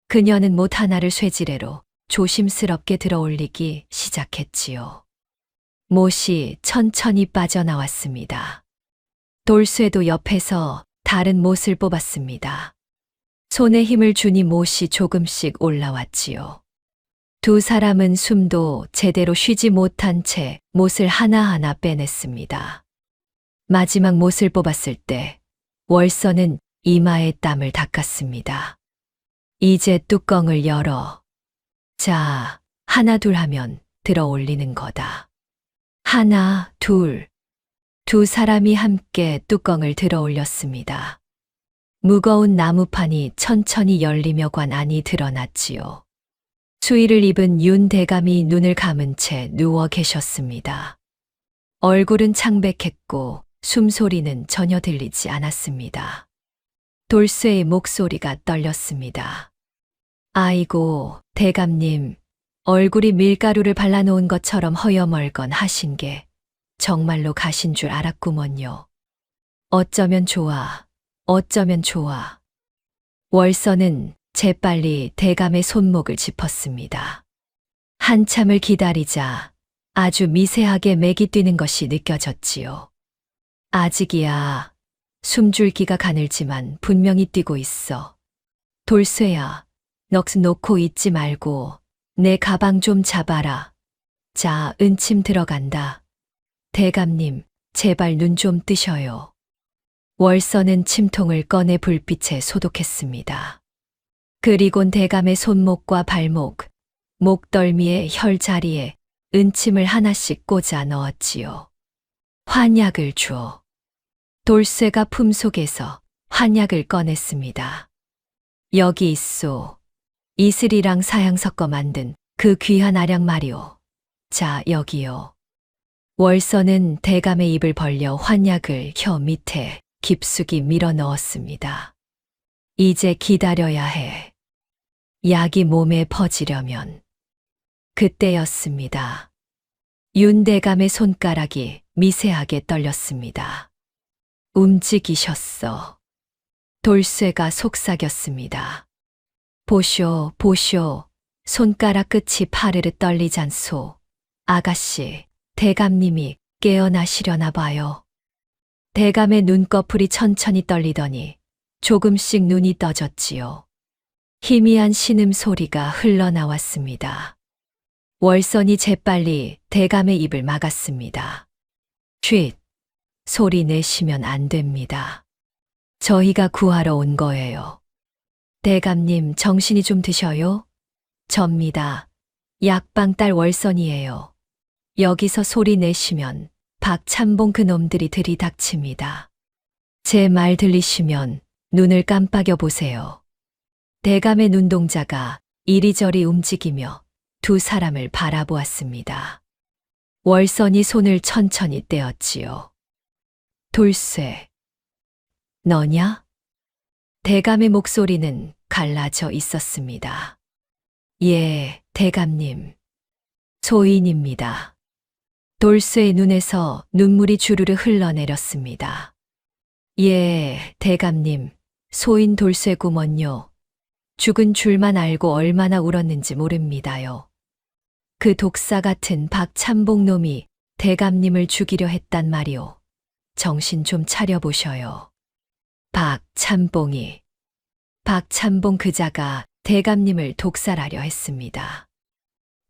그녀는 못 하나를 쇠지레로 조심스럽게 들어 올리기 시작했지요. 못이 천천히 빠져나왔습니다. 돌쇠도 옆에서 다른 못을 뽑았습니다. 손에 힘을 주니 못이 조금씩 올라왔지요. 두 사람은 숨도 제대로 쉬지 못한 채 못을 하나하나 빼냈습니다. 마지막 못을 뽑았을 때 월선은 이마에 땀을 닦았습니다. 이제 뚜껑을 열어. 자, 하나 둘 하면 들어 올리는 거다. 하나, 둘. 두 사람이 함께 뚜껑을 들어 올렸습니다. 무거운 나무판이 천천히 열리며 관 안이 드러났지요. 수의를 입은 윤 대감이 눈을 감은 채 누워 계셨습니다. 얼굴은 창백했고 숨소리는 전혀 들리지 않았습니다. 돌쇠의 목소리가 떨렸습니다. 아이고, 대감님, 얼굴이 밀가루를 발라놓은 것처럼 허여멀건 하신 게 정말로 가신 줄 알았구먼요. 어쩌면 좋아, 어쩌면 좋아. 월선은 재빨리 대감의 손목을 짚었습니다. 한참을 기다리자 아주 미세하게 맥이 뛰는 것이 느껴졌지요. 아직이야. 숨줄기가 가늘지만 분명히 뛰고 있어. 돌쇠야, 넋 놓고 있지 말고 내 가방 좀 잡아라. 자, 은침 들어간다. 대감님, 제발 눈 좀 뜨셔요. 월선은 침통을 꺼내 불빛에 소독했습니다. 그리곤 대감의 손목과 발목, 목덜미의 혈 자리에 은침을 하나씩 꽂아 넣었지요. 환약을 주어. 돌쇠가 품속에서 환약을 꺼냈습니다. 여기 있소. 이슬이랑 사양 섞어 만든 그 귀한 아약 말이오. 자, 여기요. 월선은 대감의 입을 벌려 환약을 혀 밑에 깊숙이 밀어 넣었습니다. 이제 기다려야 해. 약이 몸에 퍼지려면. 그때였습니다. 윤 대감의 손가락이 미세하게 떨렸습니다. 움직이셨어. 돌쇠가 속삭였습니다. 보쇼, 보쇼. 손가락 끝이 파르르 떨리잖소. 아가씨, 대감님이 깨어나시려나 봐요. 대감의 눈꺼풀이 천천히 떨리더니 조금씩 눈이 떠졌지요. 희미한 신음소리가 흘러나왔습니다. 월선이 재빨리 대감의 입을 막았습니다. 쉿! 소리 내시면 안 됩니다. 저희가 구하러 온 거예요. 대감님, 정신이 좀 드셔요? 접니다. 약방딸 월선이에요. 여기서 소리 내시면 박참봉 그놈들이 들이닥칩니다. 제 말 들리시면 눈을 깜빡여 보세요. 대감의 눈동자가 이리저리 움직이며 두 사람을 바라보았습니다. 월선이 손을 천천히 떼었지요. 돌쇠, 너냐? 대감의 목소리는 갈라져 있었습니다. 예, 대감님. 소인입니다. 돌쇠의 눈에서 눈물이 주르르 흘러내렸습니다. 예, 대감님. 소인 돌쇠구먼요. 죽은 줄만 알고 얼마나 울었는지 모릅니다요. 그 독사 같은 박참봉 놈이 대감님을 죽이려 했단 말이오. 정신 좀 차려보셔요. 박참봉 그자가 대감님을 독살하려 했습니다.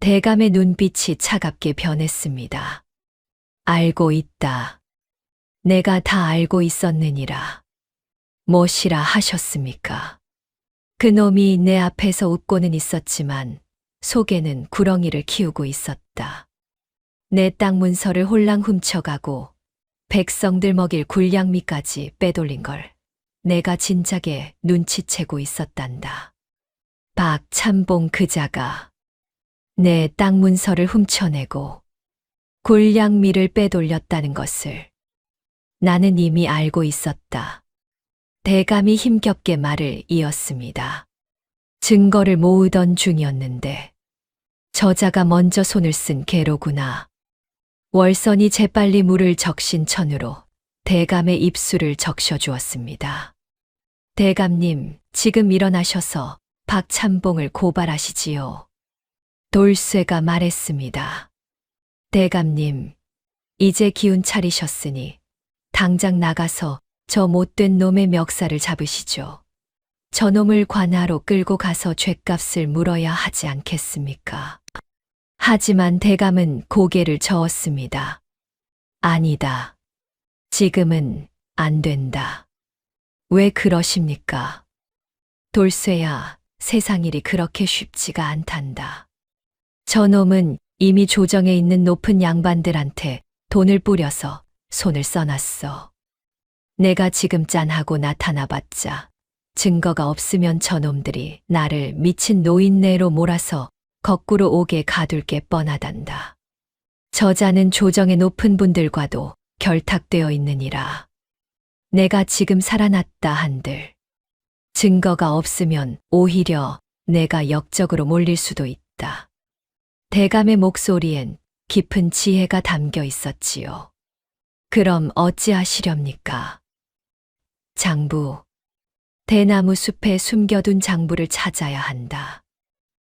대감의 눈빛이 차갑게 변했습니다. 알고 있다. 내가 다 알고 있었느니라. 무엇이라 하셨습니까? 그놈이 내 앞에서 웃고는 있었지만 속에는 구렁이를 키우고 있었다. 내 땅 문서를 홀랑 훔쳐가고 백성들 먹일 굴량미까지 빼돌린 걸 내가 진작에 눈치채고 있었단다. 박참봉 그자가 내 땅 문서를 훔쳐내고 굴량미를 빼돌렸다는 것을 나는 이미 알고 있었다. 대감이 힘겹게 말을 이었습니다. 증거를 모으던 중이었는데 저자가 먼저 손을 쓴 개로구나. 월선이 재빨리 물을 적신 천으로 대감의 입술을 적셔주었습니다. 대감님, 지금 일어나셔서 박참봉을 고발하시지요. 돌쇠가 말했습니다. 대감님, 이제 기운 차리셨으니 당장 나가서 저 못된 놈의 멱살을 잡으시죠. 저놈을 관하로 끌고 가서 죗값을 물어야 하지 않겠습니까? 하지만 대감은 고개를 저었습니다. 아니다. 지금은 안 된다. 왜 그러십니까? 돌쇠야, 세상 일이 그렇게 쉽지가 않단다. 저놈은 이미 조정에 있는 높은 양반들한테 돈을 뿌려서 손을 써놨어. 내가 지금 짠하고 나타나봤자 증거가 없으면 저놈들이 나를 미친 노인네로 몰아서 거꾸로 오게 가둘 게 뻔하단다. 저자는 조정의 높은 분들과도 결탁되어 있느니라. 내가 지금 살아났다 한들 증거가 없으면 오히려 내가 역적으로 몰릴 수도 있다. 대감의 목소리엔 깊은 지혜가 담겨 있었지요. 그럼 어찌하시렵니까? 장부, 대나무 숲에 숨겨둔 장부를 찾아야 한다.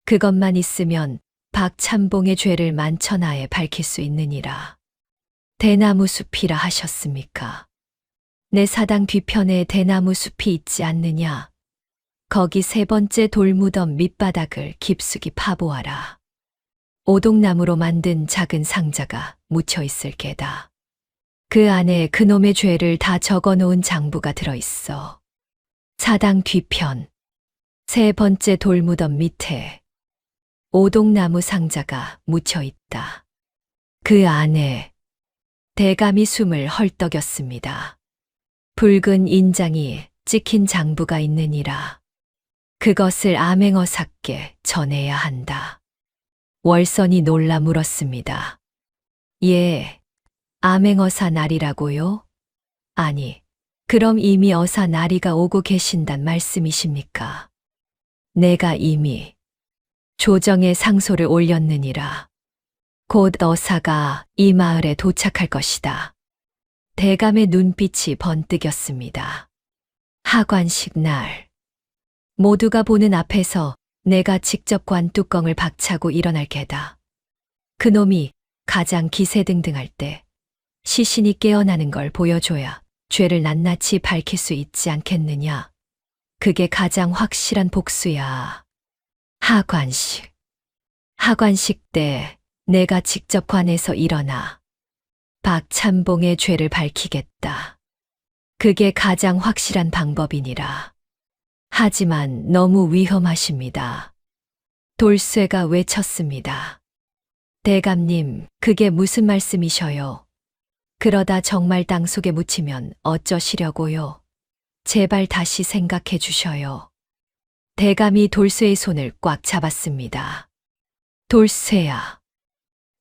그것만 있으면 박참봉의 죄를 만천하에 밝힐 수 있느니라. 대나무 숲이라 하셨습니까? 내 사당 뒤편에 대나무 숲이 있지 않느냐? 거기 세 번째 돌무덤 밑바닥을 깊숙이 파보아라. 오동나무로 만든 작은 상자가 묻혀 있을 게다. 그 안에 그놈의 죄를 다 적어놓은 장부가 들어있어. 사당 뒤편, 세 번째 돌무덤 밑에 오동나무 상자가 묻혀 있다. 그 안에 대감이 숨을 헐떡였습니다. 붉은 인장이 찍힌 장부가 있느니라. 그것을 암행어사께 전해야 한다. 월선이 놀라 물었습니다. 예, 암행어사 날이라고요? 아니, 그럼 이미 어사 날이가 오고 계신단 말씀이십니까? 내가 이미 조정에 상소를 올렸느니라. 곧 어사가 이 마을에 도착할 것이다. 대감의 눈빛이 번뜩였습니다. 하관식 날, 모두가 보는 앞에서 내가 직접 관뚜껑을 박차고 일어날 게다. 그놈이 가장 기세등등할 때 시신이 깨어나는 걸 보여줘야 죄를 낱낱이 밝힐 수 있지 않겠느냐. 그게 가장 확실한 복수야. 하관식. 하관식 때 내가 직접 관에서 일어나 박찬봉의 죄를 밝히겠다. 그게 가장 확실한 방법이니라. 하지만 너무 위험하십니다. 돌쇠가 외쳤습니다. 대감님, 그게 무슨 말씀이셔요? 그러다 정말 땅속에 묻히면 어쩌시려고요? 제발 다시 생각해 주셔요. 대감이 돌쇠의 손을 꽉 잡았습니다. 돌쇠야,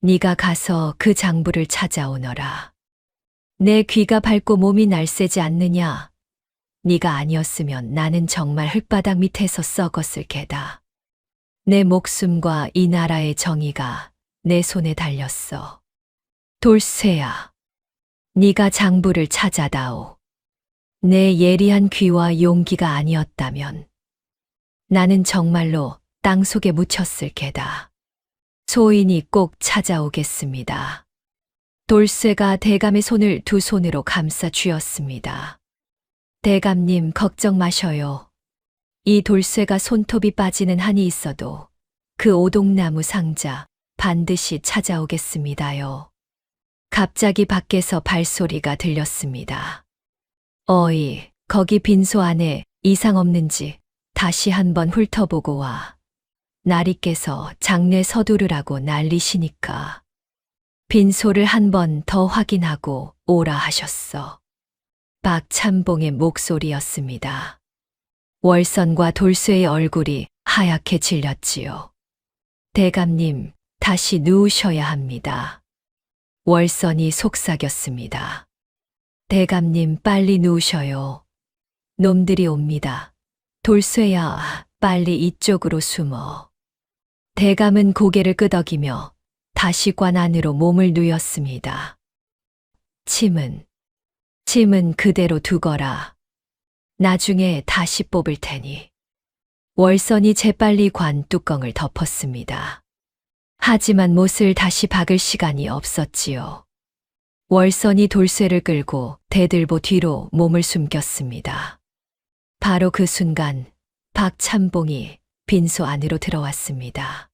네가 가서 그 장부를 찾아오너라. 내 귀가 밝고 몸이 날쌔지 않느냐? 네가 아니었으면 나는 정말 흙바닥 밑에서 썩었을 게다. 내 목숨과 이 나라의 정의가 내 손에 달렸어. 돌쇠야, 네가 장부를 찾아다오. 내 예리한 귀와 용기가 아니었다면 나는 정말로 땅속에 묻혔을 게다. 소인이 꼭 찾아오겠습니다. 돌쇠가 대감의 손을 두 손으로 감싸 쥐었습니다. 대감님, 걱정 마셔요. 이 돌쇠가 손톱이 빠지는 한이 있어도 그 오동나무 상자 반드시 찾아오겠습니다요. 갑자기 밖에서 발소리가 들렸습니다. 어이, 거기 빈소 안에 이상 없는지 다시 한번 훑어보고 와. 나리께서 장례 서두르라고 난리시니까 빈소를 한 번 더 확인하고 오라 하셨어. 박찬봉의 목소리였습니다. 월선과 돌쇠의 얼굴이 하얗게 질렸지요. 대감님, 다시 누우셔야 합니다. 월선이 속삭였습니다. 대감님, 빨리 누우셔요. 놈들이 옵니다. 돌쇠야, 빨리 이쪽으로 숨어. 대감은 고개를 끄덕이며 다시 관 안으로 몸을 누였습니다. 침은 그대로 두거라. 나중에 다시 뽑을 테니. 월선이 재빨리 관 뚜껑을 덮었습니다. 하지만 못을 다시 박을 시간이 없었지요. 월선이 돌쇠를 끌고 대들보 뒤로 몸을 숨겼습니다. 바로 그 순간 박찬봉이 빈소 안으로 들어왔습니다.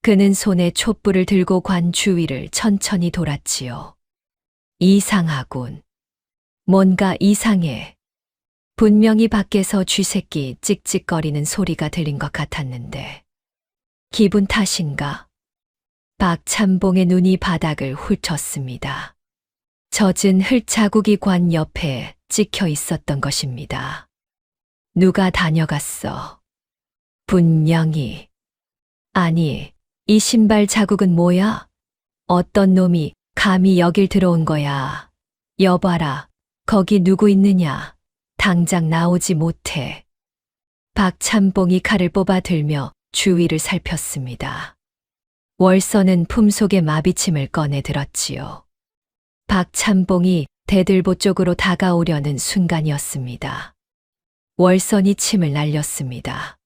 그는 손에 촛불을 들고 관 주위를 천천히 돌았지요. 이상하군. 뭔가 이상해. 분명히 밖에서 쥐새끼 찍찍거리는 소리가 들린 것 같았는데. 기분 탓인가? 박찬봉의 눈이 바닥을 훑었습니다. 젖은 흙자국이 관 옆에 찍혀 있었던 것입니다. 누가 다녀갔어? 분명히. 아니, 이 신발 자국은 뭐야? 어떤 놈이 감히 여길 들어온 거야? 여봐라, 거기 누구 있느냐? 당장 나오지 못해. 박찬봉이 칼을 뽑아 들며 주위를 살폈습니다. 월선은 품속의 마비침을 꺼내 들었지요. 박찬봉이 대들보 쪽으로 다가오려는 순간이었습니다. 월선이 침을 날렸습니다.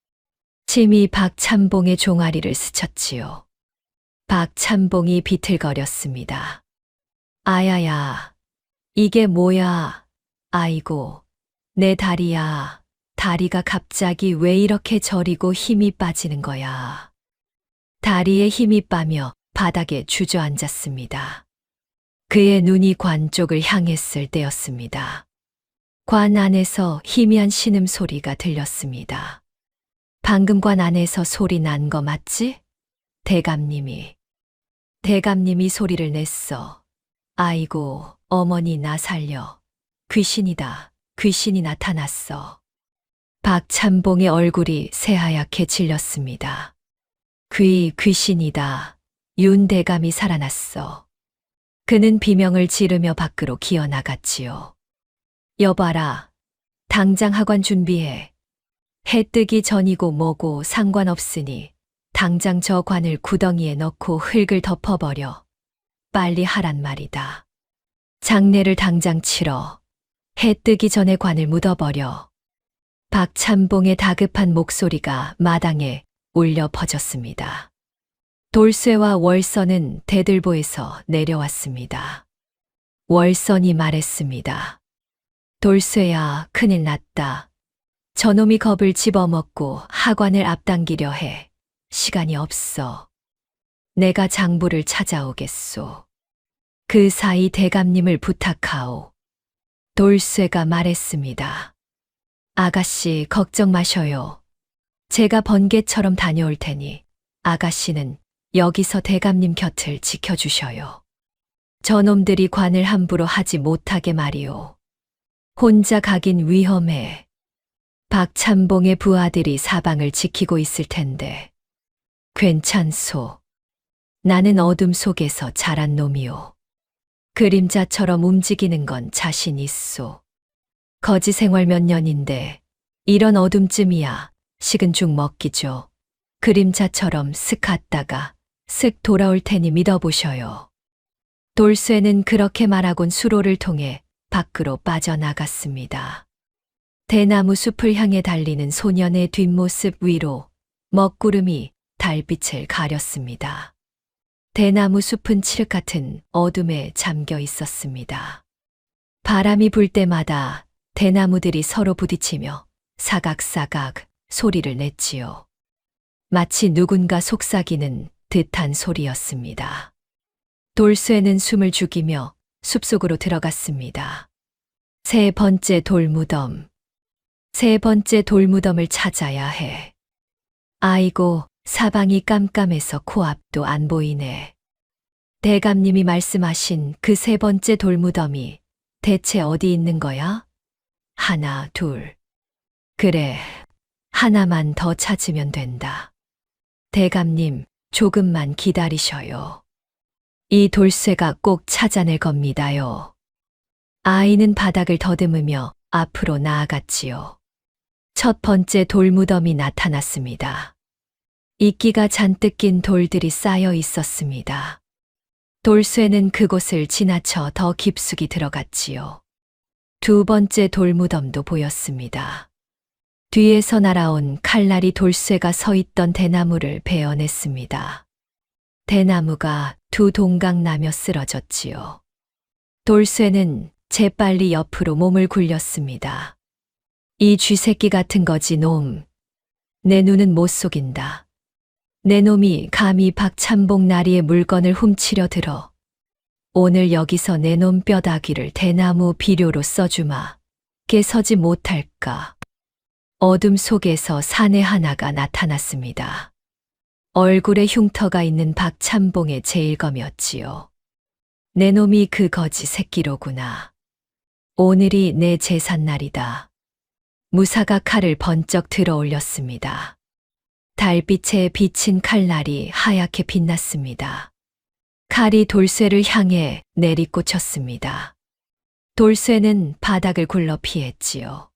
침이 박찬봉의 종아리를 스쳤지요. 박찬봉이 비틀거렸습니다. 아야야, 이게 뭐야? 아이고, 내 다리야. 다리가 갑자기 왜 이렇게 저리고 힘이 빠지는 거야? 다리에 힘이 빠며 바닥에 주저앉았습니다. 그의 눈이 관 쪽을 향했을 때였습니다. 관 안에서 희미한 신음소리가 들렸습니다. 방금 관 안에서 소리 난 거 맞지? 대감님이 소리를 냈어. 아이고, 어머니 나 살려. 귀신이다. 귀신이 나타났어. 박찬봉의 얼굴이 새하얗게 질렸습니다. 귀신이다. 윤 대감이 살아났어. 그는 비명을 지르며 밖으로 기어나갔지요. 여봐라. 당장 하관 준비해. 해 뜨기 전이고 뭐고 상관없으니 당장 저 관을 구덩이에 넣고 흙을 덮어버려. 빨리 하란 말이다. 장례를 당장 치러. 해 뜨기 전에 관을 묻어버려. 박찬봉의 다급한 목소리가 마당에 울려 퍼졌습니다. 돌쇠와 월선은 대들보에서 내려왔습니다. 월선이 말했습니다. 돌쇠야, 큰일 났다. 저놈이 겁을 집어먹고 하관을 앞당기려 해. 시간이 없어. 내가 장부를 찾아오겠소. 그 사이 대감님을 부탁하오. 돌쇠가 말했습니다. 아가씨, 걱정 마셔요. 제가 번개처럼 다녀올 테니 아가씨는 여기서 대감님 곁을 지켜주셔요. 저놈들이 관을 함부로 하지 못하게 말이오. 혼자 가긴 위험해. 박찬봉의 부하들이 사방을 지키고 있을 텐데. 괜찮소. 나는 어둠 속에서 자란 놈이오. 그림자처럼 움직이는 건 자신 있소. 거지 생활 몇 년인데 이런 어둠쯤이야 식은 죽 먹기죠. 그림자처럼 쓱 갔다가 쓱 돌아올 테니 믿어보셔요. 돌쇠는 그렇게 말하곤 수로를 통해 밖으로 빠져나갔습니다. 대나무 숲을 향해 달리는 소년의 뒷모습 위로 먹구름이 달빛을 가렸습니다. 대나무 숲은 칠흑 같은 어둠에 잠겨 있었습니다. 바람이 불 때마다 대나무들이 서로 부딪히며 사각사각 소리를 냈지요. 마치 누군가 속삭이는 듯한 소리였습니다. 돌쇠는 숨을 죽이며 숲속으로 들어갔습니다. 세 번째 돌무덤. 세 번째 돌무덤을 찾아야 해. 아이고, 사방이 깜깜해서 코앞도 안 보이네. 대감님이 말씀하신 그 세 번째 돌무덤이 대체 어디 있는 거야? 하나, 둘. 그래, 하나만 더 찾으면 된다. 대감님, 조금만 기다리셔요. 이 돌쇠가 꼭 찾아낼 겁니다요. 아이는 바닥을 더듬으며 앞으로 나아갔지요. 첫 번째 돌무덤이 나타났습니다. 이끼가 잔뜩 낀 돌들이 쌓여 있었습니다. 돌쇠는 그곳을 지나쳐 더 깊숙이 들어갔지요. 두 번째 돌무덤도 보였습니다. 뒤에서 날아온 칼날이 돌쇠가 서 있던 대나무를 베어냈습니다. 대나무가 두 동강 나며 쓰러졌지요. 돌쇠는 재빨리 옆으로 몸을 굴렸습니다. 이 쥐새끼 같은 거지 놈. 내 눈은 못 속인다. 내 놈이 감히 박찬봉 나리의 물건을 훔치려 들어. 오늘 여기서 내 놈 뼈다귀를 대나무 비료로 써주마. 깨서지 못할까. 어둠 속에서 사내 하나가 나타났습니다. 얼굴에 흉터가 있는 박찬봉의 제일검이었지요. 내 놈이 그 거지 새끼로구나. 오늘이 내 제삿날이다. 무사가 칼을 번쩍 들어 올렸습니다. 달빛에 비친 칼날이 하얗게 빛났습니다. 칼이 돌쇠를 향해 내리꽂혔습니다. 돌쇠는 바닥을 굴러 피했지요.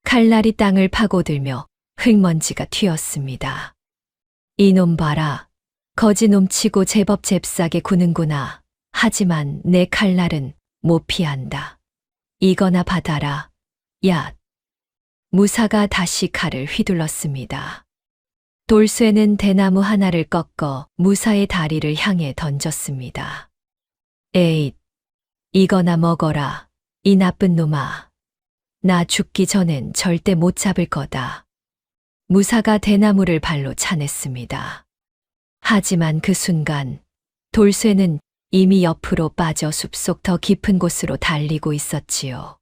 칼날이 땅을 파고들며 흙먼지가 튀었습니다. 이놈 봐라. 거지놈 치고 제법 잽싸게 구는구나. 하지만 내 칼날은 못 피한다. 이거나 받아라. 야. 무사가 다시 칼을 휘둘렀습니다. 돌쇠는 대나무 하나를 꺾어 무사의 다리를 향해 던졌습니다. 에잇. 이거나 먹어라. 이 나쁜 놈아. 나 죽기 전엔 절대 못 잡을 거다. 무사가 대나무를 발로 차냈습니다. 하지만 그 순간 돌쇠는 이미 옆으로 빠져 숲속 더 깊은 곳으로 달리고 있었지요.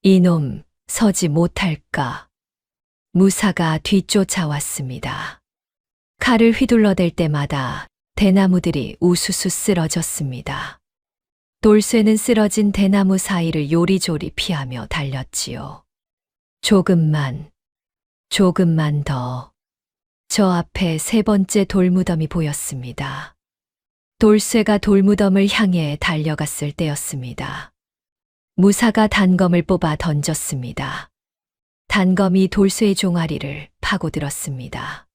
이놈, 서지 못할까. 무사가 뒤쫓아왔습니다. 칼을 휘둘러댈 때마다 대나무들이 우수수 쓰러졌습니다. 돌쇠는 쓰러진 대나무 사이를 요리조리 피하며 달렸지요. 조금만 더. 저 앞에 세 번째 돌무덤이 보였습니다. 돌쇠가 돌무덤을 향해 달려갔을 때였습니다. 무사가 단검을 뽑아 던졌습니다. 단검이 돌쇠의 종아리를 파고들었습니다.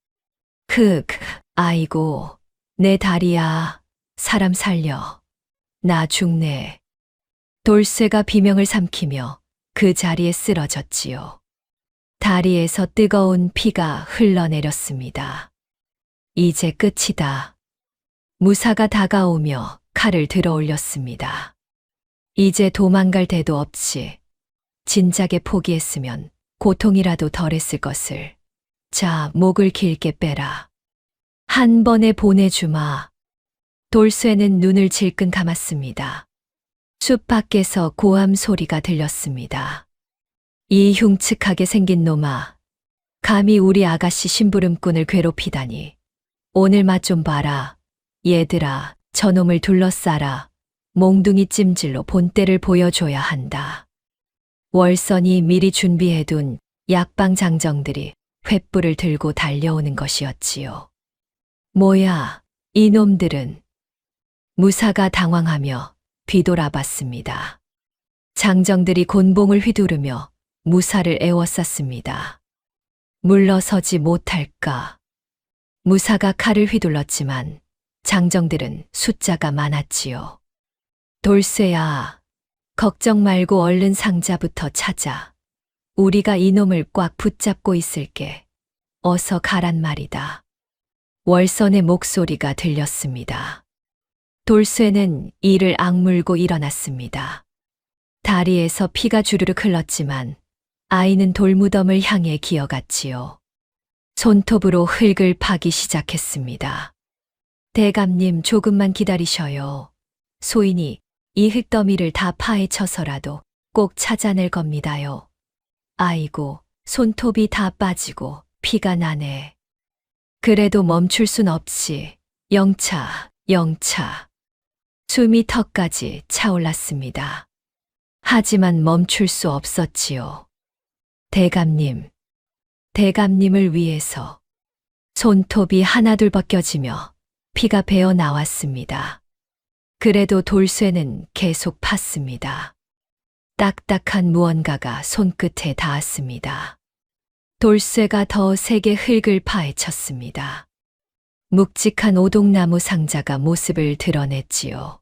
아이고, 내 다리야. 사람 살려. 나 죽네. 돌쇠가 비명을 삼키며 그 자리에 쓰러졌지요. 다리에서 뜨거운 피가 흘러내렸습니다. 이제 끝이다. 무사가 다가오며 칼을 들어 올렸습니다. 이제 도망갈 데도 없지. 진작에 포기했으면 고통이라도 덜했을 것을. 자, 목을 길게 빼라. 한 번에 보내주마. 돌쇠는 눈을 질끈 감았습니다. 숲 밖에서 고함 소리가 들렸습니다. 이 흉측하게 생긴 놈아, 감히 우리 아가씨 심부름꾼을 괴롭히다니. 오늘 맛 좀 봐라. 얘들아, 저놈을 둘러싸라. 몽둥이 찜질로 본때를 보여줘야 한다. 월선이 미리 준비해둔 약방 장정들이 횃불을 들고 달려오는 것이었지요. 뭐야, 이놈들은. 무사가 당황하며 뒤돌아봤습니다. 장정들이 곤봉을 휘두르며 무사를 에워쌌습니다. 물러서지 못할까. 무사가 칼을 휘둘렀지만 장정들은 숫자가 많았지요. 돌쇠야, 걱정 말고 얼른 상자부터 찾아. 우리가 이놈을 꽉 붙잡고 있을게. 어서 가란 말이다. 월선의 목소리가 들렸습니다. 돌쇠는 이를 악물고 일어났습니다. 다리에서 피가 주르륵 흘렀지만 아이는 돌무덤을 향해 기어갔지요. 손톱으로 흙을 파기 시작했습니다. 대감님, 조금만 기다리셔요. 소인이 이 흙더미를 다 파헤쳐서라도 꼭 찾아낼 겁니다요. 아이고, 손톱이 다 빠지고 피가 나네. 그래도 멈출 순 없지. 영차, 영차. 숨이 턱까지 차올랐습니다. 하지만 멈출 수 없었지요. 대감님, 대감님을 위해서. 손톱이 하나둘 벗겨지며 피가 배어 나왔습니다. 그래도 돌쇠는 계속 팠습니다. 딱딱한 무언가가 손끝에 닿았습니다. 돌쇠가 더 세게 흙을 파헤쳤습니다. 묵직한 오동나무 상자가 모습을 드러냈지요.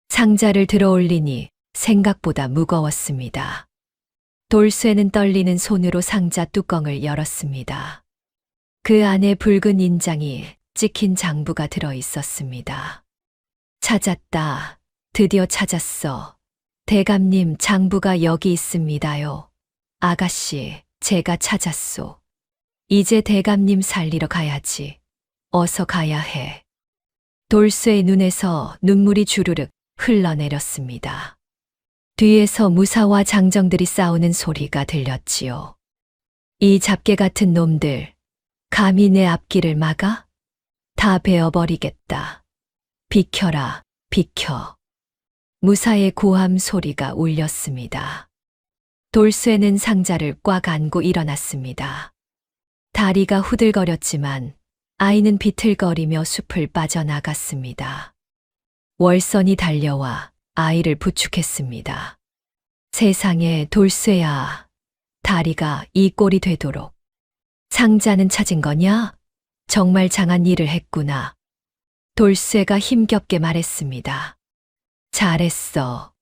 상자를 들어올리니 생각보다 무거웠습니다. 돌쇠는 떨리는 손으로 상자 뚜껑을 열었습니다. 그 안에 붉은 인장이 찍힌 장부가 들어 있었습니다. 찾았다. 드디어 찾았어. 대감님, 장부가 여기 있습니다요. 아가씨, 제가 찾았소. 이제 대감님 살리러 가야지. 어서 가야 해. 돌쇠의 눈에서 눈물이 주르륵 흘러내렸습니다. 뒤에서 무사와 장정들이 싸우는 소리가 들렸지요. 이 잡개 같은 놈들, 감히 내 앞길을 막아? 다 베어버리겠다. 비켜라, 비켜. 무사의 고함 소리가 울렸습니다. 돌쇠는 상자를 꽉 안고 일어났습니다. 다리가 후들거렸지만 아이는 비틀거리며 숲을 빠져나갔습니다. 월선이 달려와 아이를 부축했습니다. 세상에, 돌쇠야, 다리가 이 꼴이 되도록. 상자는 찾은 거냐? 정말 장한 일을 했구나. 돌쇠가 힘겹게 말했습니다. 잘했어.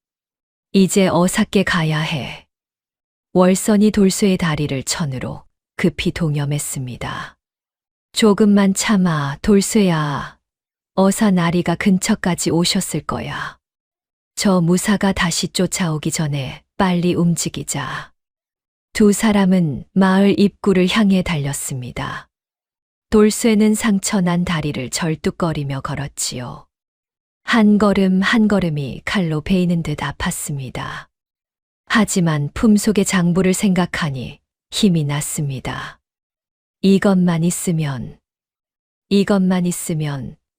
이제 어사께 가야 해. 월선이 돌쇠의 다리를 천으로 급히 동염했습니다. 조금만 참아, 돌쇠야. 어사 나리가 근처까지 오셨을 거야. 저 무사가 다시 쫓아오기 전에 빨리 움직이자. 두 사람은 마을 입구를 향해 달렸습니다. 돌쇠는 상처난 다리를 절뚝거리며 걸었지요. 한 걸음 한 걸음이 칼로 베이는 듯 아팠습니다. 하지만 품속의 장부를 생각하니 힘이 났습니다. 이것만 있으면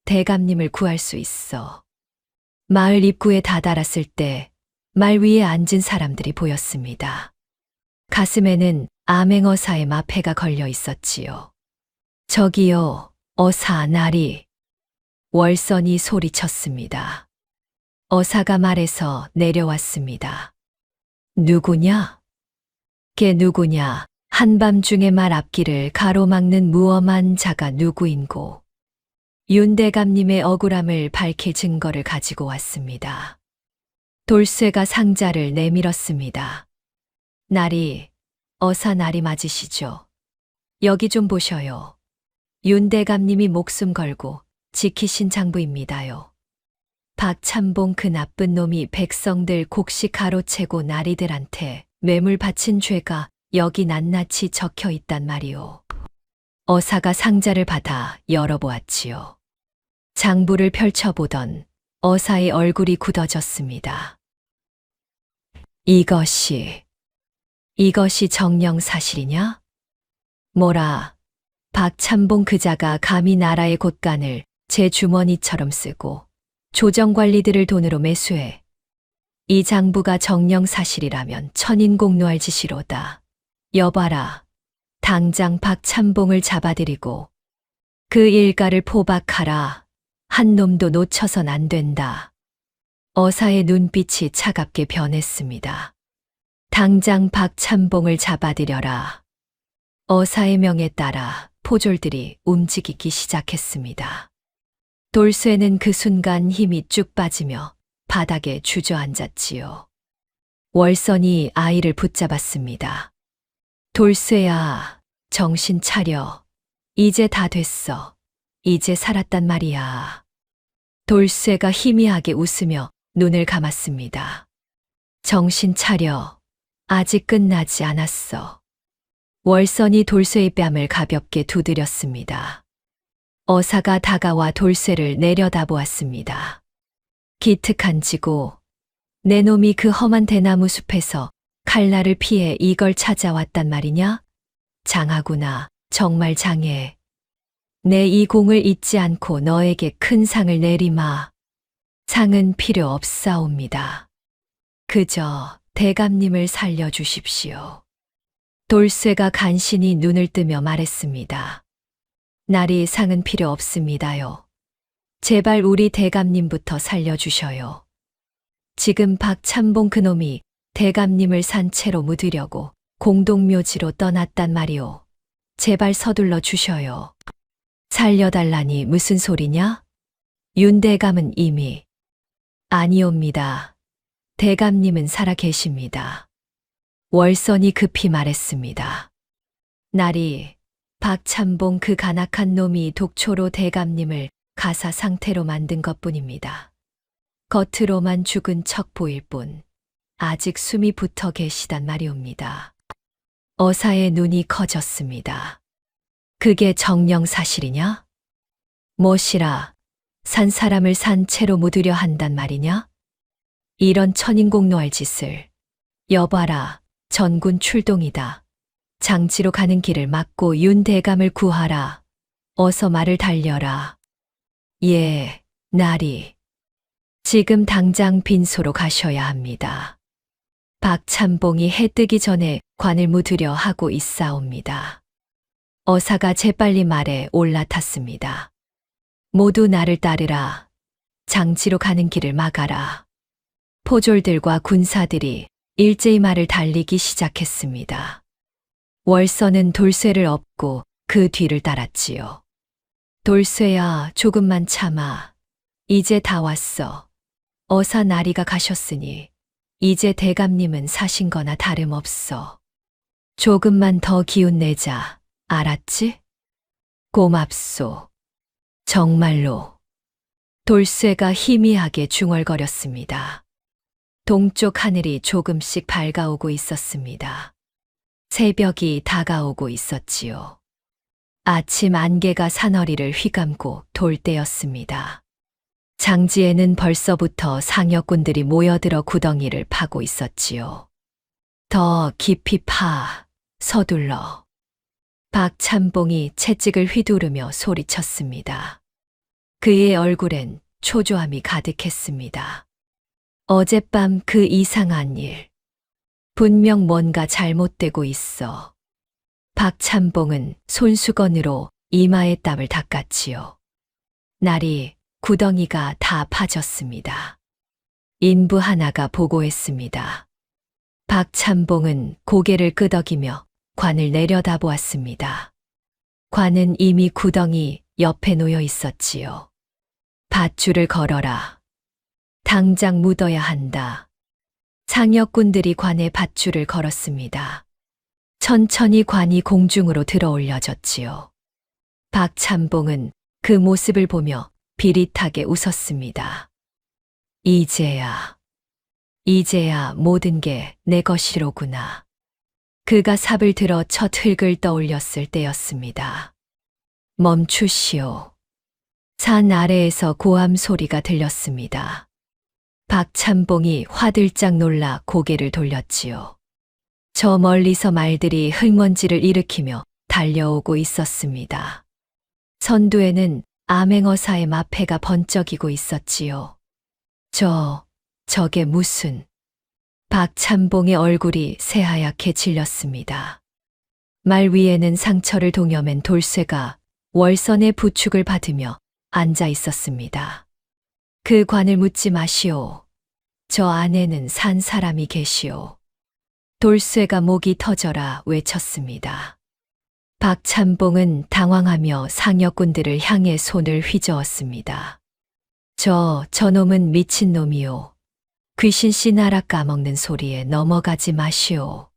대감님을 구할 수 있어. 마을 입구에 다다랐을 때 말 위에 앉은 사람들이 보였습니다. 가슴에는 암행어사의 마패가 걸려 있었지요. 저기요, 어사 나리. 월선이 소리쳤습니다. 어사가 말해서 내려왔습니다. 누구냐? 걔 누구냐? 한밤중에 말 앞길을 가로막는 무엄한 자가 누구인고. 윤대감님의 억울함을 밝힐 증거를 가지고 왔습니다. 돌쇠가 상자를 내밀었습니다. 나리, 어사 나리 맞으시죠? 여기 좀 보셔요. 윤대감님이 목숨 걸고 지키신 장부입니다요. 박찬봉 그 나쁜 놈이 백성들 곡식 가로채고 나리들한테 뇌물 바친 죄가 여기 낱낱이 적혀 있단 말이오. 어사가 상자를 받아 열어보았지요. 장부를 펼쳐보던 어사의 얼굴이 굳어졌습니다. 이것이 정령 사실이냐? 뭐라, 박찬봉 그자가 감히 나라의 곳간을 제 주머니처럼 쓰고 조정관리들을 돈으로 매수해. 이 장부가 정령 사실이라면 천인공노할 짓이로다. 여봐라, 당장 박찬봉을 잡아들이고 그 일가를 포박하라. 한 놈도 놓쳐선 안 된다. 어사의 눈빛이 차갑게 변했습니다. 당장 박찬봉을 잡아들여라. 어사의 명에 따라 포졸들이 움직이기 시작했습니다. 돌쇠는 그 순간 힘이 쭉 빠지며 바닥에 주저앉았지요. 월선이 아이를 붙잡았습니다. 돌쇠야, 정신 차려. 이제 다 됐어. 이제 살았단 말이야. 돌쇠가 희미하게 웃으며 눈을 감았습니다. 정신 차려. 아직 끝나지 않았어. 월선이 돌쇠의 뺨을 가볍게 두드렸습니다. 어사가 다가와 돌쇠를 내려다보았습니다. 기특한 지고, 내 놈이 그 험한 대나무 숲에서 칼날을 피해 이걸 찾아왔단 말이냐? 장하구나, 정말 장해. 내 이 공을 잊지 않고 너에게 큰 상을 내리마. 상은 필요 없사옵니다. 그저 대감님을 살려주십시오. 돌쇠가 간신히 눈을 뜨며 말했습니다. 나리 상은 필요 없습니다요. 제발 우리 대감님부터 살려주셔요. 지금 박찬봉 그놈이 대감님을 산채로 묻으려고 공동묘지로 떠났단 말이오. 제발 서둘러 주셔요. 살려달라니 무슨 소리냐? 윤 대감은 이미. 아니옵니다. 대감님은 살아 계십니다. 월선이 급히 말했습니다. 나리, 박찬봉 그 간악한 놈이 독초로 대감님을 가사 상태로 만든 것뿐입니다. 겉으로만 죽은 척 보일 뿐 아직 숨이 붙어 계시단 말이옵니다. 어사의 눈이 커졌습니다. 그게 정령 사실이냐? 무엇이라, 산 사람을 산채로 묻으려 한단 말이냐? 이런 천인공노할 짓을. 여봐라, 전군 출동이다. 장지로 가는 길을 막고 윤 대감을 구하라. 어서 말을 달려라. 예, 나리. 지금 당장 빈소로 가셔야 합니다. 박찬봉이 해 뜨기 전에 관을 묻으려 하고 있사옵니다. 어사가 재빨리 말에 올라탔습니다. 모두 나를 따르라. 장지로 가는 길을 막아라. 포졸들과 군사들이 일제히 말을 달리기 시작했습니다. 월선은 돌쇠를 업고 그 뒤를 따랐지요. 돌쇠야, 조금만 참아. 이제 다 왔어. 어사 나리가 가셨으니 이제 대감님은 사신 거나 다름없어. 조금만 더 기운 내자. 알았지? 고맙소. 정말로. 돌쇠가 희미하게 중얼거렸습니다. 동쪽 하늘이 조금씩 밝아오고 있었습니다. 새벽이 다가오고 있었지요. 아침 안개가 산허리를 휘감고 돌 때였습니다. 장지에는 벌써부터 상여꾼들이 모여들어 구덩이를 파고 있었지요. 더 깊이 파, 서둘러. 박찬봉이 채찍을 휘두르며 소리쳤습니다. 그의 얼굴엔 초조함이 가득했습니다. 어젯밤 그 이상한 일. 분명 뭔가 잘못되고 있어. 박찬봉은 손수건으로 이마의 땀을 닦았지요. 날이 구덩이가 다 파졌습니다. 인부 하나가 보고했습니다. 박찬봉은 고개를 끄덕이며 관을 내려다보았습니다. 관은 이미 구덩이 옆에 놓여 있었지요. 밧줄을 걸어라. 당장 묻어야 한다. 상여꾼들이 관에 밧줄을 걸었습니다. 천천히 관이 공중으로 들어 올려졌지요. 박찬봉은 그 모습을 보며 비릿하게 웃었습니다. 이제야 모든 게 내 것이로구나. 그가 삽을 들어 첫 흙을 떠올렸을 때였습니다. 멈추시오. 산 아래에서 고함 소리가 들렸습니다. 박찬봉이 화들짝 놀라 고개를 돌렸지요. 저 멀리서 말들이 흙먼지를 일으키며 달려오고 있었습니다. 선두에는 암행어사의 마패가 번쩍이고 있었지요. 저게 무슨... 박찬봉의 얼굴이 새하얗게 질렸습니다. 말 위에는 상처를 동여맨 돌쇠가 월선의 부축을 받으며 앉아 있었습니다. 그 관을 묻지 마시오. 저 안에는 산 사람이 계시오. 돌쇠가 목이 터져라 외쳤습니다. 박찬봉은 당황하며 상여꾼들을 향해 손을 휘저었습니다. 저놈은 미친놈이오. 귀신씨 나라 까먹는 소리에 넘어가지 마시오.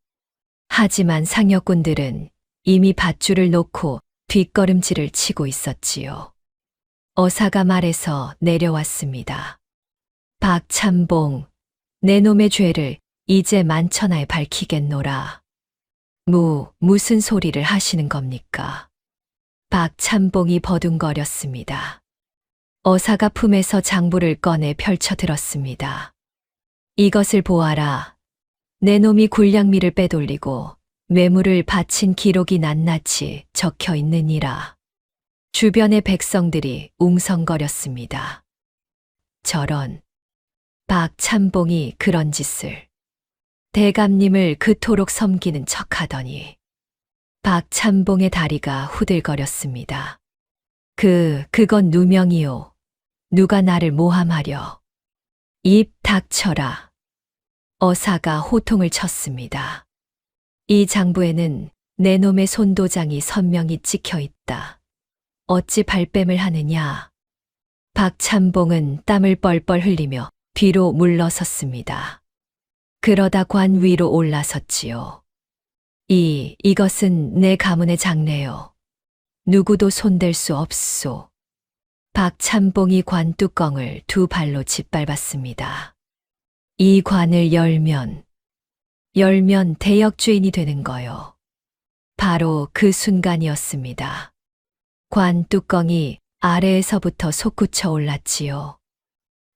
하지만 상여꾼들은 이미 밧줄을 놓고 뒷걸음질을 치고 있었지요. 어사가 말해서 내려왔습니다. 박찬봉, 내 놈의 죄를 이제 만천하에 밝히겠노라. 무슨 소리를 하시는 겁니까? 박찬봉이 버둥거렸습니다. 어사가 품에서 장부를 꺼내 펼쳐들었습니다. 이것을 보아라. 내 놈이 굴량미를 빼돌리고 뇌물을 바친 기록이 낱낱이 적혀 있느니라. 주변의 백성들이 웅성거렸습니다. 저런, 박찬봉이 그런 짓을. 대감님을 그토록 섬기는 척하더니. 박찬봉의 다리가 후들거렸습니다. 그건 누명이요. 누가 나를 모함하려. 입 닥쳐라. 어사가 호통을 쳤습니다. 이 장부에는 내 놈의 손도장이 선명히 찍혀 있다. 어찌 발뺌을 하느냐. 박찬봉은 땀을 뻘뻘 흘리며 뒤로 물러섰습니다. 그러다 관 위로 올라섰지요. 이것은 내 가문의 장례요. 누구도 손댈 수 없소. 박찬봉이 관 뚜껑을 두 발로 짓밟았습니다. 이 관을 열면 대역 주인이 되는 거요. 바로 그 순간이었습니다. 관 뚜껑이 아래에서부터 솟구쳐 올랐지요.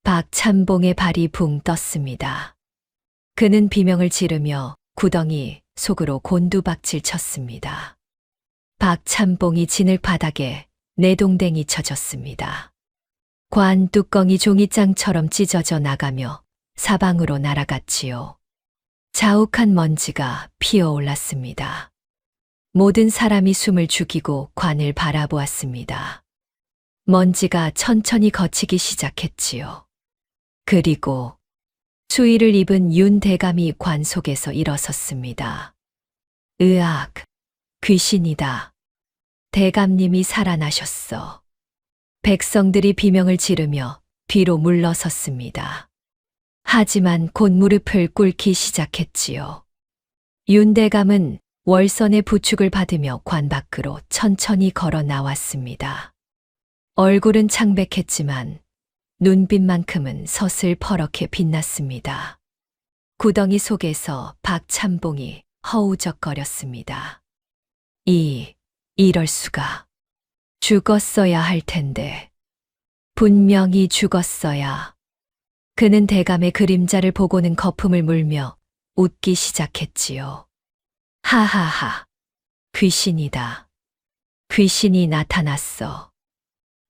박찬봉의 발이 붕 떴습니다. 그는 비명을 지르며 구덩이 속으로 곤두박질 쳤습니다. 박찬봉이 진흙 바닥에 내동댕이 쳐졌습니다. 관 뚜껑이 종이장처럼 찢어져 나가며 사방으로 날아갔지요. 자욱한 먼지가 피어올랐습니다. 모든 사람이 숨을 죽이고 관을 바라보았습니다. 먼지가 천천히 걷히기 시작했지요. 그리고 수의를 입은 윤 대감이 관 속에서 일어섰습니다. 으악, 귀신이다. 대감님이 살아나셨어. 백성들이 비명을 지르며 뒤로 물러섰습니다. 하지만 곧 무릎을 꿇기 시작했지요. 윤 대감은 월선의 부축을 받으며 관 밖으로 천천히 걸어 나왔습니다. 얼굴은 창백했지만 눈빛만큼은 서슬퍼렇게 빛났습니다. 구덩이 속에서 박찬봉이 허우적거렸습니다. 이럴 수가. 죽었어야 할 텐데. 분명히 죽었어야. 그는 대감의 그림자를 보고는 거품을 물며 웃기 시작했지요. 하하하. 귀신이다. 귀신이 나타났어.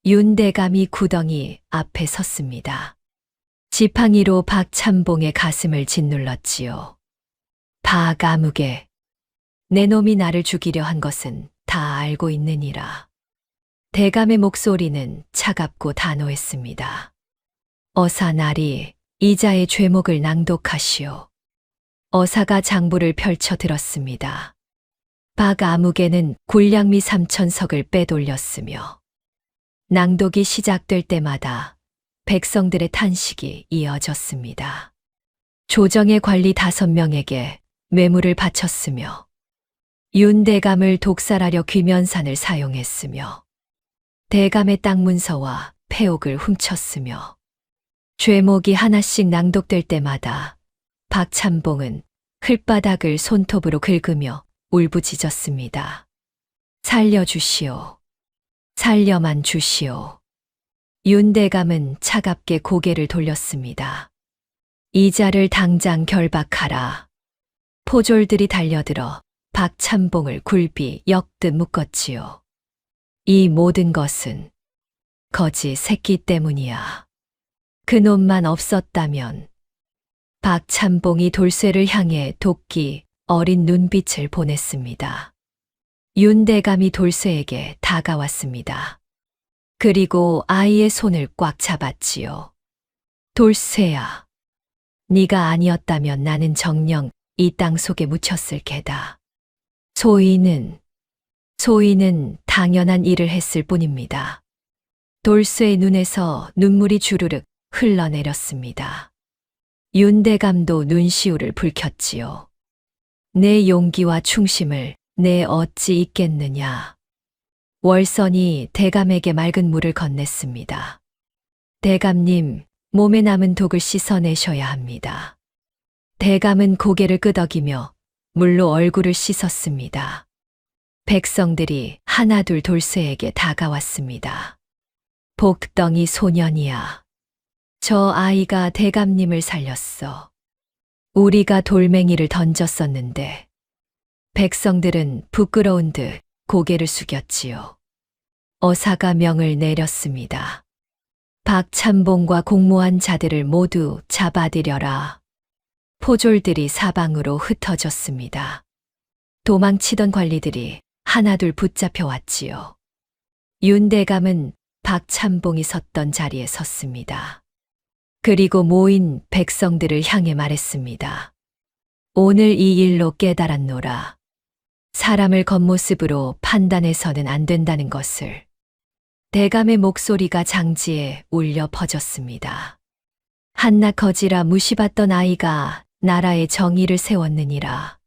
윤 대감이 구덩이 앞에 섰습니다. 지팡이로 박찬봉의 가슴을 짓눌렀지요. 박아무개. 내 놈이 나를 죽이려 한 것은 다 알고 있느니라. 대감의 목소리는 차갑고 단호했습니다. 어사나리 이자의 죄목을 낭독하시오. 어사가 장부를 펼쳐 들었습니다. 박아무개는 굴량미 3,000석을 빼돌렸으며 낭독이 시작될 때마다 백성들의 탄식이 이어졌습니다. 조정의 관리 5명에게 뇌물을 바쳤으며 윤 대감을 독살하려 귀면산을 사용했으며 대감의 땅 문서와 폐옥을 훔쳤으며 죄목이 하나씩 낭독될 때마다 박찬봉은 흘바닥을 손톱으로 긁으며 울부짖었습니다. 살려주시오. 살려만 주시오. 윤대감은 차갑게 고개를 돌렸습니다. 이자를 당장 결박하라. 포졸들이 달려들어 박찬봉을 굴비 엮듯 묶었지요. 이 모든 것은 거지 새끼 때문이야. 그놈만 없었다면. 박찬봉이 돌쇠를 향해 도끼 어린 눈빛을 보냈습니다. 윤대감이 돌쇠에게 다가왔습니다. 그리고 아이의 손을 꽉 잡았지요. 돌쇠야, 네가 아니었다면 나는 정녕 이 땅 속에 묻혔을 게다. 소인은 당연한 일을 했을 뿐입니다. 돌쇠의 눈에서 눈물이 주르륵 흘러내렸습니다. 윤대감도 눈시울을 붉혔지요. 내 용기와 충심을 내 어찌 잊겠느냐. 월선이 대감에게 맑은 물을 건넸습니다. 대감님, 몸에 남은 독을 씻어내셔야 합니다. 대감은 고개를 끄덕이며 물로 얼굴을 씻었습니다. 백성들이 하나둘 돌쇠에게 다가왔습니다. 복덩이 소년이야. 저 아이가 대감님을 살렸어. 우리가 돌멩이를 던졌었는데. 백성들은 부끄러운 듯 고개를 숙였지요. 어사가 명을 내렸습니다. 박찬봉과 공모한 자들을 모두 잡아들여라. 포졸들이 사방으로 흩어졌습니다. 도망치던 관리들이 하나둘 붙잡혀 왔지요. 윤대감은 박찬봉이 섰던 자리에 섰습니다. 그리고 모인 백성들을 향해 말했습니다. 오늘 이 일로 깨달았노라. 사람을 겉모습으로 판단해서는 안 된다는 것을. 대감의 목소리가 장지에 울려 퍼졌습니다. 한낱 거지라 무시받던 아이가 나라의 정의를 세웠느니라.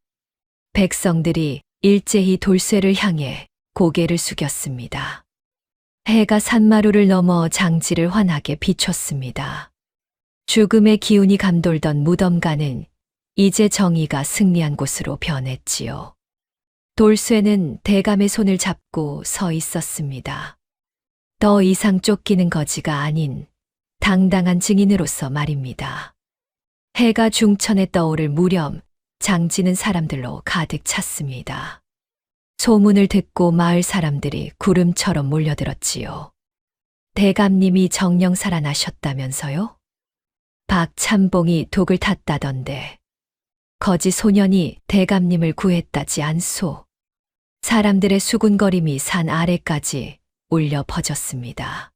백성들이 일제히 돌쇠를 향해 고개를 숙였습니다. 해가 산마루를 넘어 장지를 환하게 비췄습니다. 죽음의 기운이 감돌던 무덤가는 이제 정의가 승리한 곳으로 변했지요. 돌쇠는 대감의 손을 잡고 서 있었습니다. 더 이상 쫓기는 거지가 아닌 당당한 증인으로서 말입니다. 해가 중천에 떠오를 무렵 장지는 사람들로 가득 찼습니다. 소문을 듣고 마을 사람들이 구름처럼 몰려들었지요. 대감님이 정령 살아나셨다면서요? 박찬봉이 독을 탔다던데. 거지 소년이 대감님을 구했다지 않소. 사람들의 수군거림이 산 아래까지 울려 퍼졌습니다.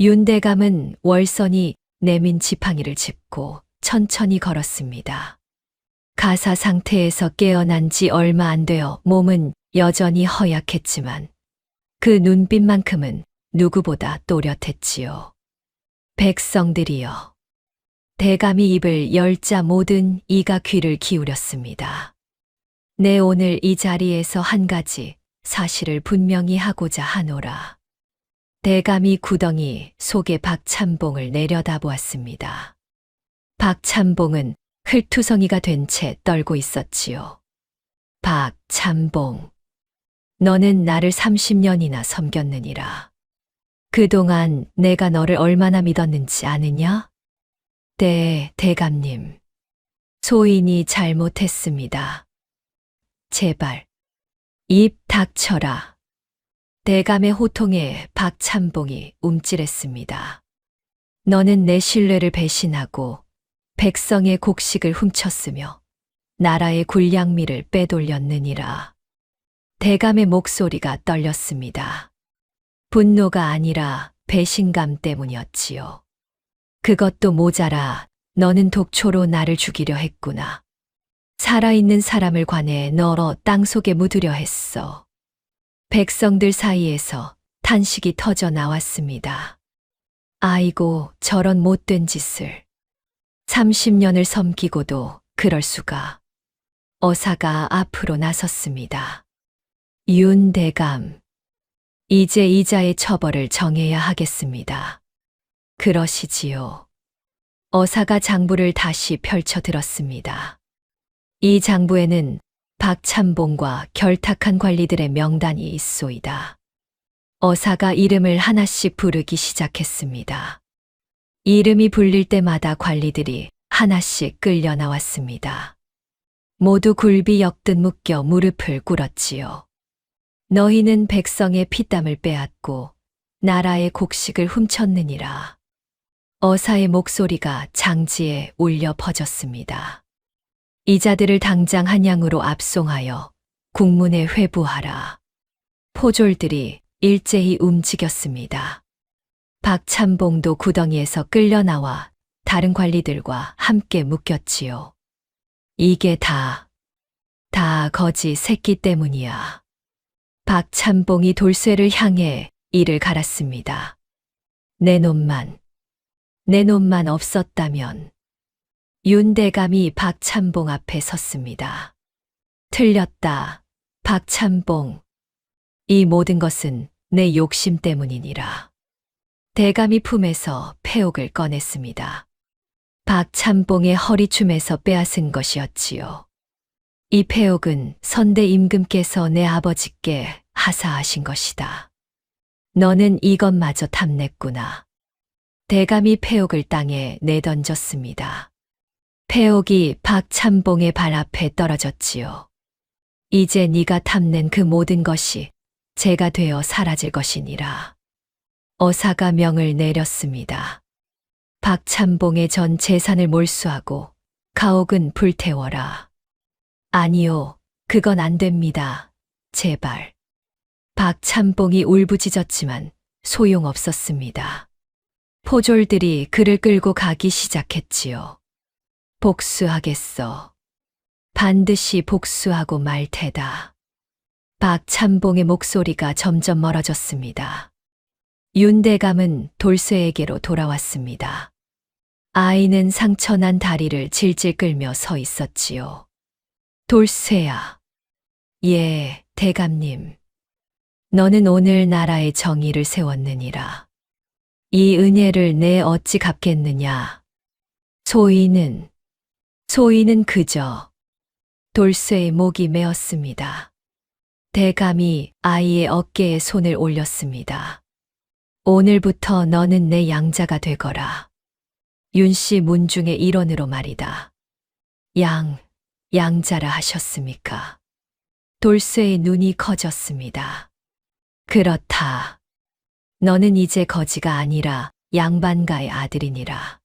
윤대감은 월선이 내민 지팡이를 짚고 천천히 걸었습니다. 가사 상태에서 깨어난 지 얼마 안 되어 몸은 여전히 허약했지만 그 눈빛만큼은 누구보다 또렷했지요. 백성들이여. 대감이 입을 열자 모든 이가 귀를 기울였습니다. 내 오늘 이 자리에서 한 가지 사실을 분명히 하고자 하노라. 대감이 구덩이 속에 박찬봉을 내려다보았습니다. 박찬봉은 흙투성이가 된 채 떨고 있었지요. 박찬봉, 너는 나를 30년이나 섬겼느니라. 그동안 내가 너를 얼마나 믿었는지 아느냐? 네, 대감님. 소인이 잘못했습니다. 제발, 입 닥쳐라. 대감의 호통에 박찬봉이 움찔했습니다. 너는 내 신뢰를 배신하고 백성의 곡식을 훔쳤으며 나라의 군량미를 빼돌렸느니라. 대감의 목소리가 떨렸습니다. 분노가 아니라 배신감 때문이었지요. 그것도 모자라 너는 독초로 나를 죽이려 했구나. 살아있는 사람을 관해 널어 땅속에 묻으려 했어. 백성들 사이에서 탄식이 터져 나왔습니다. 아이고, 저런 못된 짓을. 30년을 섬기고도 그럴 수가. 어사가 앞으로 나섰습니다. 윤대감, 이제 이자의 처벌을 정해야 하겠습니다. 그러시지요. 어사가 장부를 다시 펼쳐 들었습니다. 이 장부에는 박찬봉과 결탁한 관리들의 명단이 있소이다. 어사가 이름을 하나씩 부르기 시작했습니다. 이름이 불릴 때마다 관리들이 하나씩 끌려 나왔습니다. 모두 굴비 엮듯 묶여 무릎을 꿇었지요. 너희는 백성의 피땀을 빼앗고 나라의 곡식을 훔쳤느니라. 어사의 목소리가 장지에 울려 퍼졌습니다. 이 자들을 당장 한양으로 압송하여 국문에 회부하라. 포졸들이 일제히 움직였습니다. 박찬봉도 구덩이에서 끌려 나와 다른 관리들과 함께 묶였지요. 이게 다 거지 새끼 때문이야. 박찬봉이 돌쇠를 향해 이를 갈았습니다. 내 놈만 없었다면. 윤대감이 박찬봉 앞에 섰습니다. 틀렸다, 박찬봉. 이 모든 것은 내 욕심 때문이니라. 대감이 품에서 패옥을 꺼냈습니다. 박찬봉의 허리춤에서 빼앗은 것이었지요. 이 패옥은 선대 임금께서 내 아버지께 하사하신 것이다. 너는 이것마저 탐냈구나. 대감이 패옥을 땅에 내던졌습니다. 패옥이 박찬봉의 발 앞에 떨어졌지요. 이제 네가 탐낸 그 모든 것이 제가 되어 사라질 것이니라. 어사가 명을 내렸습니다. 박찬봉의 전 재산을 몰수하고 가옥은 불태워라. 아니요, 그건 안 됩니다. 제발. 박찬봉이 울부짖었지만 소용없었습니다. 포졸들이 그를 끌고 가기 시작했지요. 복수하겠어. 반드시 복수하고 말 테다. 박찬봉의 목소리가 점점 멀어졌습니다. 윤대감은 돌쇠에게로 돌아왔습니다. 아이는 상처난 다리를 질질 끌며 서 있었지요. 돌쇠야. 예, 대감님. 너는 오늘 나라의 정의를 세웠느니라. 이 은혜를 내 어찌 갚겠느냐. 소인은 그저. 돌쇠의 목이 메었습니다. 대감이 아이의 어깨에 손을 올렸습니다. 오늘부터 너는 내 양자가 되거라. 윤씨 문중의 일원으로 말이다. 양자라 하셨습니까? 돌쇠의 눈이 커졌습니다. 그렇다. 너는 이제 거지가 아니라 양반가의 아들이니라.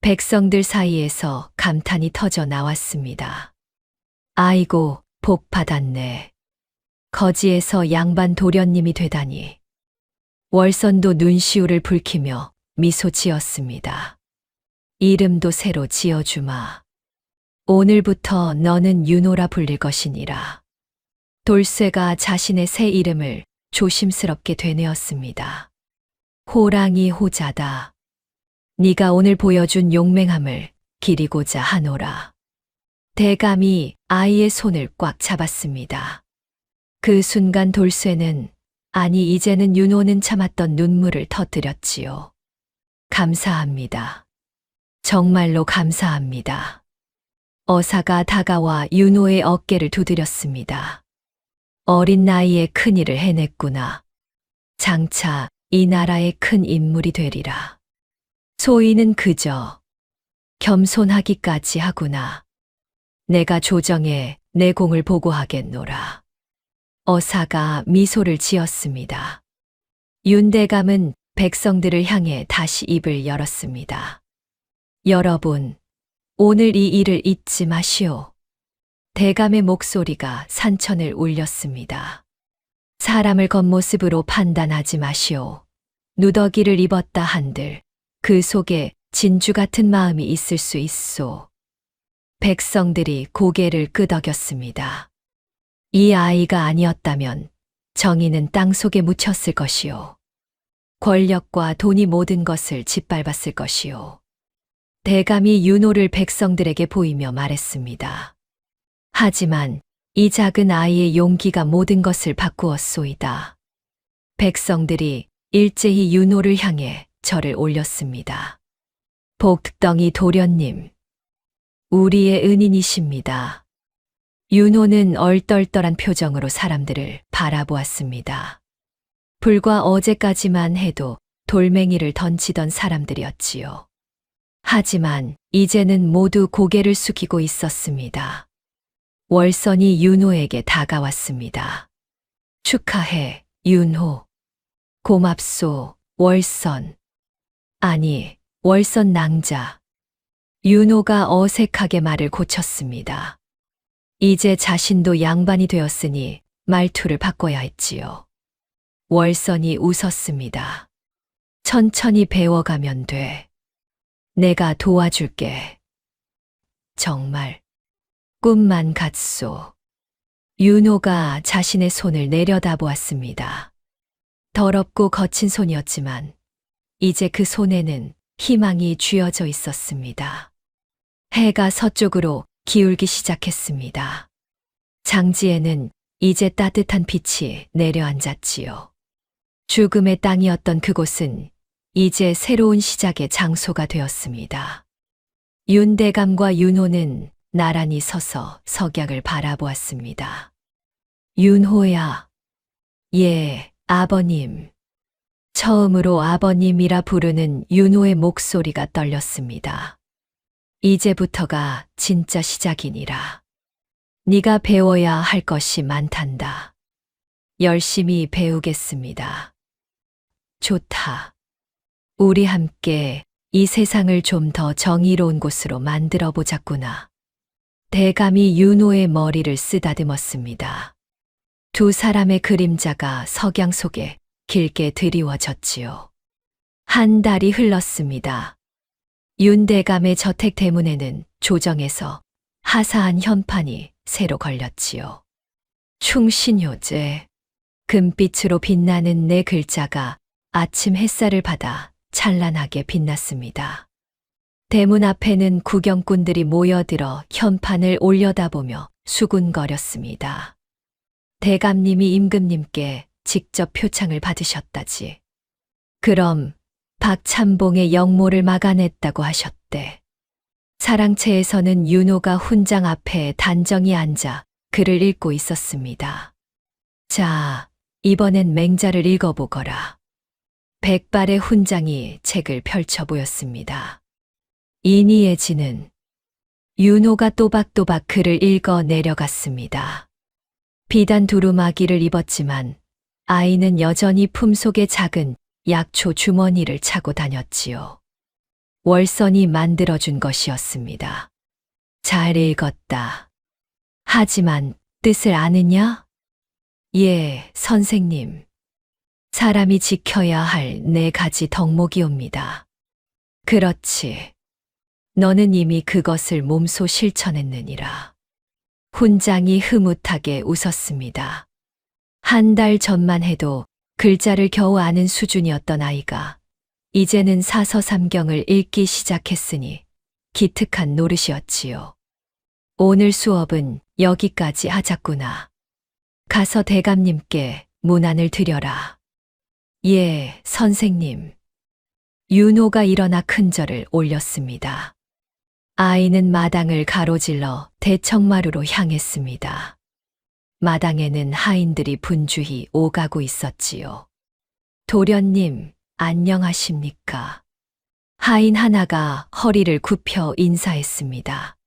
백성들 사이에서 감탄이 터져 나왔습니다. 아이고, 복 받았네. 거지에서 양반 도련님이 되다니. 월선도 눈시울을 붉히며 미소 지었습니다. 이름도 새로 지어주마. 오늘부터 너는 윤호라 불릴 것이니라. 돌쇠가 자신의 새 이름을 조심스럽게 되뇌었습니다. 호랑이 호자다. 네가 오늘 보여준 용맹함을 기리고자 하노라. 대감이 아이의 손을 꽉 잡았습니다. 그 순간 돌쇠는, 아니 이제는 윤호는 참았던 눈물을 터뜨렸지요. 감사합니다. 정말로 감사합니다. 어사가 다가와 윤호의 어깨를 두드렸습니다. 어린 나이에 큰일을 해냈구나. 장차 이 나라의 큰 인물이 되리라. 소인은 그저 겸손하기까지 하구나. 내가 조정에 내 공을 보고하겠노라. 어사가 미소를 지었습니다. 윤대감은 백성들을 향해 다시 입을 열었습니다. 여러분, 오늘 이 일을 잊지 마시오. 대감의 목소리가 산천을 울렸습니다. 사람을 겉모습으로 판단하지 마시오. 누더기를 입었다 한들 그 속에 진주 같은 마음이 있을 수 있소. 백성들이 고개를 끄덕였습니다. 이 아이가 아니었다면 정의는 땅 속에 묻혔을 것이요. 권력과 돈이 모든 것을 짓밟았을 것이요. 대감이 윤호를 백성들에게 보이며 말했습니다. 하지만 이 작은 아이의 용기가 모든 것을 바꾸었소이다. 백성들이 일제히 윤호를 향해 절을 올렸습니다. 복덩이 도련님, 우리의 은인이십니다. 윤호는 얼떨떨한 표정으로 사람들을 바라보았습니다. 불과 어제까지만 해도 돌멩이를 던지던 사람들이었지요. 하지만 이제는 모두 고개를 숙이고 있었습니다. 월선이 윤호에게 다가왔습니다. 축하해, 윤호. 고맙소, 월선. 아니, 월선 낭자. 윤호가 어색하게 말을 고쳤습니다. 이제 자신도 양반이 되었으니 말투를 바꿔야 했지요. 월선이 웃었습니다. 천천히 배워가면 돼. 내가 도와줄게. 정말 꿈만 같소. 윤호가 자신의 손을 내려다보았습니다. 더럽고 거친 손이었지만 이제 그 손에는 희망이 쥐어져 있었습니다. 해가 서쪽으로 기울기 시작했습니다. 장지에는 이제 따뜻한 빛이 내려앉았지요. 죽음의 땅이었던 그곳은 이제 새로운 시작의 장소가 되었습니다. 윤대감과 윤호는 나란히 서서 석양을 바라보았습니다. 윤호야. 예, 아버님. 처음으로 아버님이라 부르는 윤호의 목소리가 떨렸습니다. 이제부터가 진짜 시작이니라. 네가 배워야 할 것이 많단다. 열심히 배우겠습니다. 좋다. 우리 함께 이 세상을 좀 더 정의로운 곳으로 만들어 보자꾸나. 대감이 윤호의 머리를 쓰다듬었습니다. 두 사람의 그림자가 석양 속에 길게 드리워졌지요. 한 달이 흘렀습니다. 윤대감의 저택 대문에는 조정에서 하사한 현판이 새로 걸렸지요. 충신효제. 금빛으로 빛나는 네 글자가 아침 햇살을 받아 찬란하게 빛났습니다. 대문 앞에는 구경꾼들이 모여들어 현판을 올려다보며 수군거렸습니다. 대감님이 임금님께 직접 표창을 받으셨다지. 그럼 박찬봉의 역모를 막아냈다고 하셨대. 사랑채에서는 윤호가 훈장 앞에 단정히 앉아 글을 읽고 있었습니다. 자, 이번엔 맹자를 읽어보거라. 백발의 훈장이 책을 펼쳐 보였습니다. 이니에지는 윤호가 또박또박 글을 읽어 내려갔습니다. 비단 두루마기를 입었지만 아이는 여전히 품속에 작은 약초 주머니를 차고 다녔지요. 월선이 만들어준 것이었습니다. 잘 읽었다. 하지만 뜻을 아느냐? 예, 선생님. 사람이 지켜야 할 4가지 덕목이옵니다. 그렇지. 너는 이미 그것을 몸소 실천했느니라. 훈장이 흐뭇하게 웃었습니다. 한 달 전만 해도 글자를 겨우 아는 수준이었던 아이가 이제는 사서삼경을 읽기 시작했으니 기특한 노릇이었지요. 오늘 수업은 여기까지 하자꾸나. 가서 대감님께 문안을 드려라. 예, 선생님. 윤호가 일어나 큰절을 올렸습니다. 아이는 마당을 가로질러 대청마루로 향했습니다. 마당에는 하인들이 분주히 오가고 있었지요. 도련님, 안녕하십니까? 하인 하나가 허리를 굽혀 인사했습니다.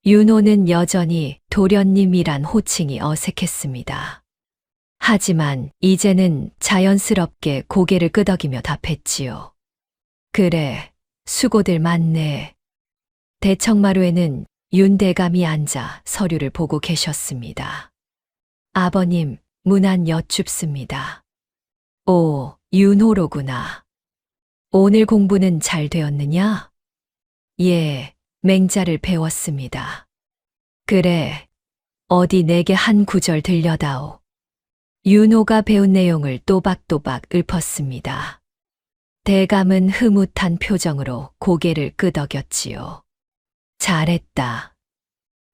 윤호는 여전히 도련님이란 호칭이 어색했습니다. 하지만 이제는 자연스럽게 고개를 끄덕이며 답했지요. 그래, 수고들 많네. 대청마루에는 윤대감이 앉아 서류를 보고 계셨습니다. 아버님, 문안 여쭙습니다. 오, 윤호로구나. 오늘 공부는 잘 되었느냐? 예, 맹자를 배웠습니다. 그래, 어디 내게 한 구절 들려다오. 윤호가 배운 내용을 또박또박 읊었습니다. 대감은 흐뭇한 표정으로 고개를 끄덕였지요. 잘했다.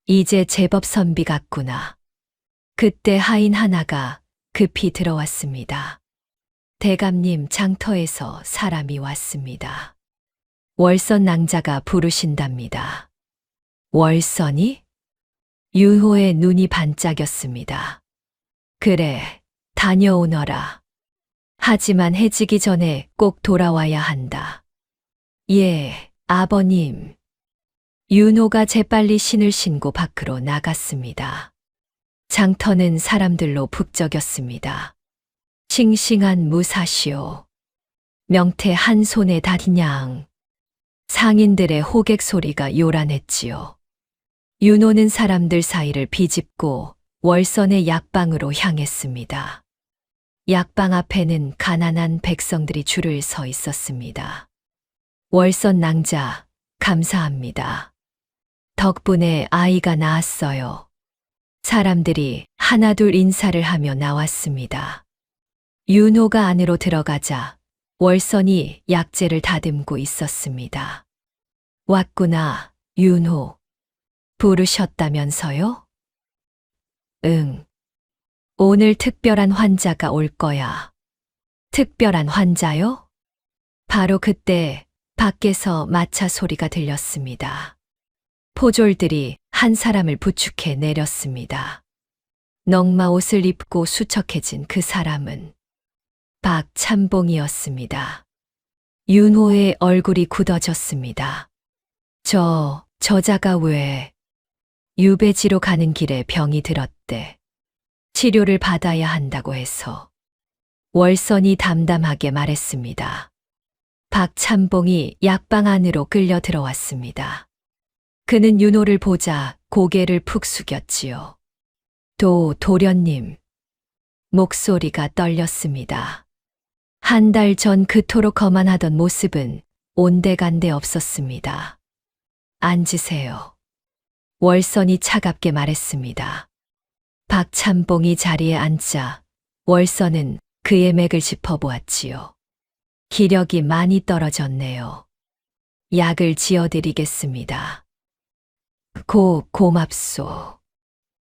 이제 제법 선비 같구나. 그때 하인 하나가 급히 들어왔습니다. 대감님, 장터에서 사람이 왔습니다. 월선 낭자가 부르신답니다. 월선이? 윤호의 눈이 반짝였습니다. 그래, 다녀오너라. 하지만 해지기 전에 꼭 돌아와야 한다. 예, 아버님. 윤호가 재빨리 신을 신고 밖으로 나갔습니다. 장터는 사람들로 북적였습니다. 싱싱한 무사시오. 명태 한 손에 다디냥. 상인들의 호객 소리가 요란했지요. 윤호는 사람들 사이를 비집고 월선의 약방으로 향했습니다. 약방 앞에는 가난한 백성들이 줄을 서 있었습니다. 월선 낭자, 감사합니다. 덕분에 아이가 나았어요. 사람들이 하나둘 인사를 하며 나왔습니다. 윤호가 안으로 들어가자 월선이 약재를 다듬고 있었습니다. 왔구나, 윤호. 부르셨다면서요? 응. 오늘 특별한 환자가 올 거야. 특별한 환자요? 바로 그때 밖에서 마차 소리가 들렸습니다. 포졸들이 한 사람을 부축해 내렸습니다. 넝마 옷을 입고 수척해진 그 사람은 박참봉이었습니다. 윤호의 얼굴이 굳어졌습니다. 저자가 왜 유배지로 가는 길에 병이 들었대. 치료를 받아야 한다고 해서. 월선이 담담하게 말했습니다. 박참봉이 약방 안으로 끌려 들어왔습니다. 그는 윤호를 보자 고개를 푹 숙였지요. 도련님. 목소리가 떨렸습니다. 한 달 전 그토록 거만하던 모습은 온데간데 없었습니다. 앉으세요. 월선이 차갑게 말했습니다. 박참봉이 자리에 앉자 월선은 그의 맥을 짚어보았지요. 기력이 많이 떨어졌네요. 약을 지어드리겠습니다. 고맙소.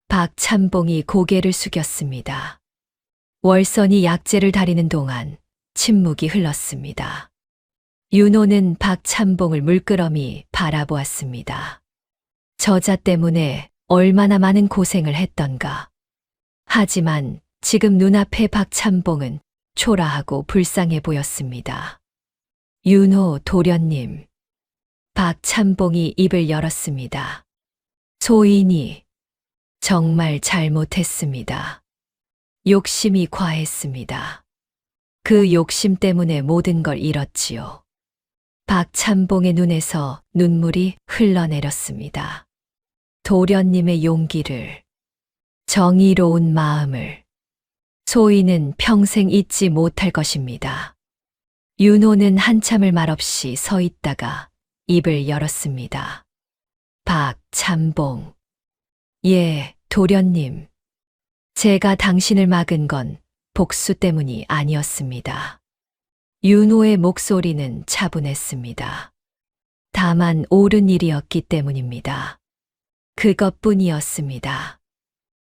박참봉이 고개를 숙였습니다. 월선이 약재를 다리는 동안 침묵이 흘렀습니다. 윤호는 박참봉을 물끄러미 바라보았습니다. 저자 때문에 얼마나 많은 고생을 했던가. 하지만 지금 눈앞의 박참봉은 초라하고 불쌍해 보였습니다. 윤호 도련님. 박참봉이 입을 열었습니다. 소인이 정말 잘못했습니다. 욕심이 과했습니다. 그 욕심 때문에 모든 걸 잃었지요. 박참봉의 눈에서 눈물이 흘러내렸습니다. 도련님의 용기를, 정의로운 마음을 소인은 평생 잊지 못할 것입니다. 윤호는 한참을 말없이 서 있다가 입을 열었습니다. 박참봉. 예, 도련님. 제가 당신을 막은 건 복수 때문이 아니었습니다. 윤호의 목소리는 차분했습니다. 다만 옳은 일이었기 때문입니다. 그것뿐이었습니다.